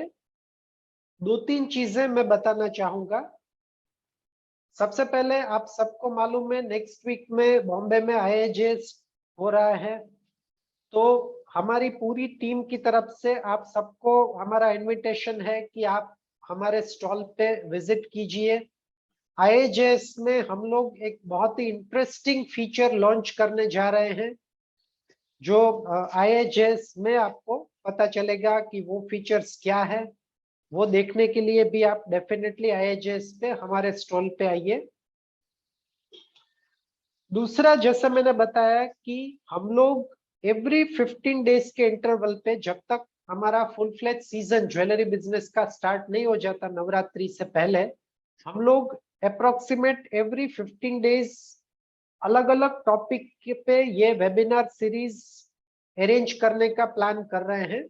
दो तीन चीजें मैं बताना चाहूंगा। सबसे पहले आप सबको मालूम है नेक्स्ट वीक में बॉम्बे में IIJS हो रहा है, तो हमारी पूरी टीम की तरफ से आप सबको हमारा इनविटेशन है कि आप हमारे स्टॉल पे विजिट कीजिए। IIJS में हम लोग एक बहुत ही इंटरेस्टिंग फीचर लॉन्च करने जा रहे हैं, जो IIJS में आपको पता चलेगा कि वो फीचर्स क्या है। वो देखने के लिए भी आप डेफिनेटली IIJS पे हमारे स्टॉल पे आइए। दूसरा, जैसे मैंने बताया कि हम लोग एवरी 15 डेज के इंटरवल पे, जब तक हमारा full fledge season jewellery business का स्टार्ट नहीं हो जाता नवरात्रि से पहले, हम लोग अप्रोक्सीमेट एवरी 15 डेज अलग अलग टॉपिक पे ये वेबिनार सीरीज अरेंज करने का प्लान कर रहे हैं।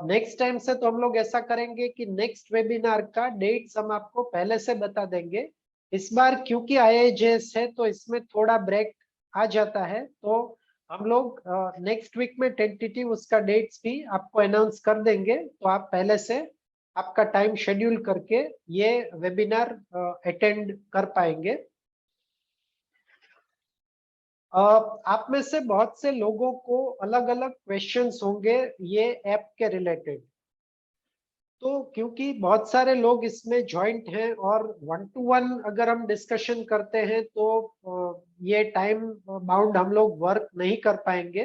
नेक्स्ट टाइम से तो हम लोग ऐसा करेंगे कि नेक्स्ट वेबिनार का डेट्स हम आपको पहले से बता देंगे। इस बार क्योंकि IIJS है तो इसमें थोड़ा ब्रेक आ जाता है, तो हम लोग नेक्स्ट वीक में टेंटेटिव उसका डेट्स भी आपको अनाउंस कर देंगे, तो आप पहले से आपका टाइम शेड्यूल करके ये वेबिनार अटेंड कर पाएंगे। आप में से बहुत से लोगों को अलग अलग क्वेश्चंस होंगे ये ऐप के रिलेटेड, तो क्योंकि बहुत सारे लोग इसमें ज्वाइंट हैं और 1-to-1 अगर हम डिस्कशन करते हैं तो ये टाइम बाउंड हम लोग वर्क नहीं कर पाएंगे।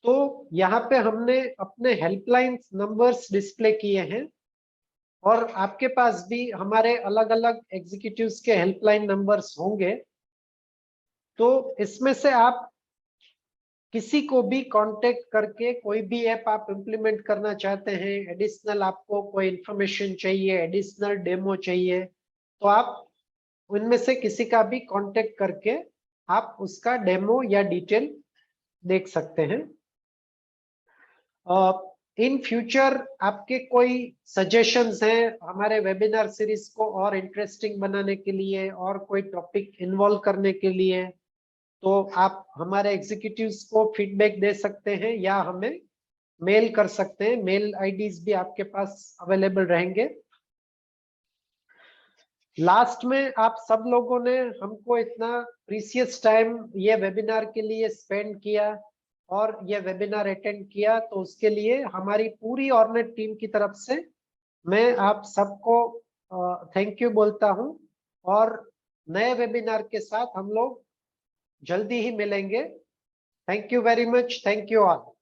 तो यहाँ पे हमने अपने हेल्पलाइन नंबर्स डिस्प्ले किए हैं और आपके पास भी हमारे अलग अलग एग्जीक्यूटिव्स के हेल्पलाइन नंबर्स होंगे। तो इसमें से आप किसी को भी कांटेक्ट करके कोई भी ऐप आप इंप्लीमेंट करना चाहते हैं, एडिशनल आपको कोई इंफॉर्मेशन चाहिए, एडिशनल डेमो चाहिए, तो आप उनमें से किसी का भी कांटेक्ट करके आप उसका डेमो या डिटेल देख सकते हैं। इन फ्यूचर आपके कोई सजेशंस हैं हमारे वेबिनार सीरीज को और इंटरेस्टिंग बनाने के लिए और कोई टॉपिक इन्वॉल्व करने के लिए, तो आप हमारे एग्जीक्यूटिव्स को फीडबैक दे सकते हैं या हमें मेल कर सकते हैं। मेल आईडीज भी आपके पास अवेलेबल रहेंगे। लास्ट में आप सब लोगों ने हमको इतना प्रीशियस टाइम ये वेबिनार के लिए स्पेंड किया और ये वेबिनार अटेंड किया, तो उसके लिए हमारी पूरी ऑर्नेट टीम की तरफ से मैं आप सबको थैंक यू बोलता हूं। और नए वेबिनार के साथ हम लोग जल्दी ही मिलेंगे। Thank you very much. Thank you all.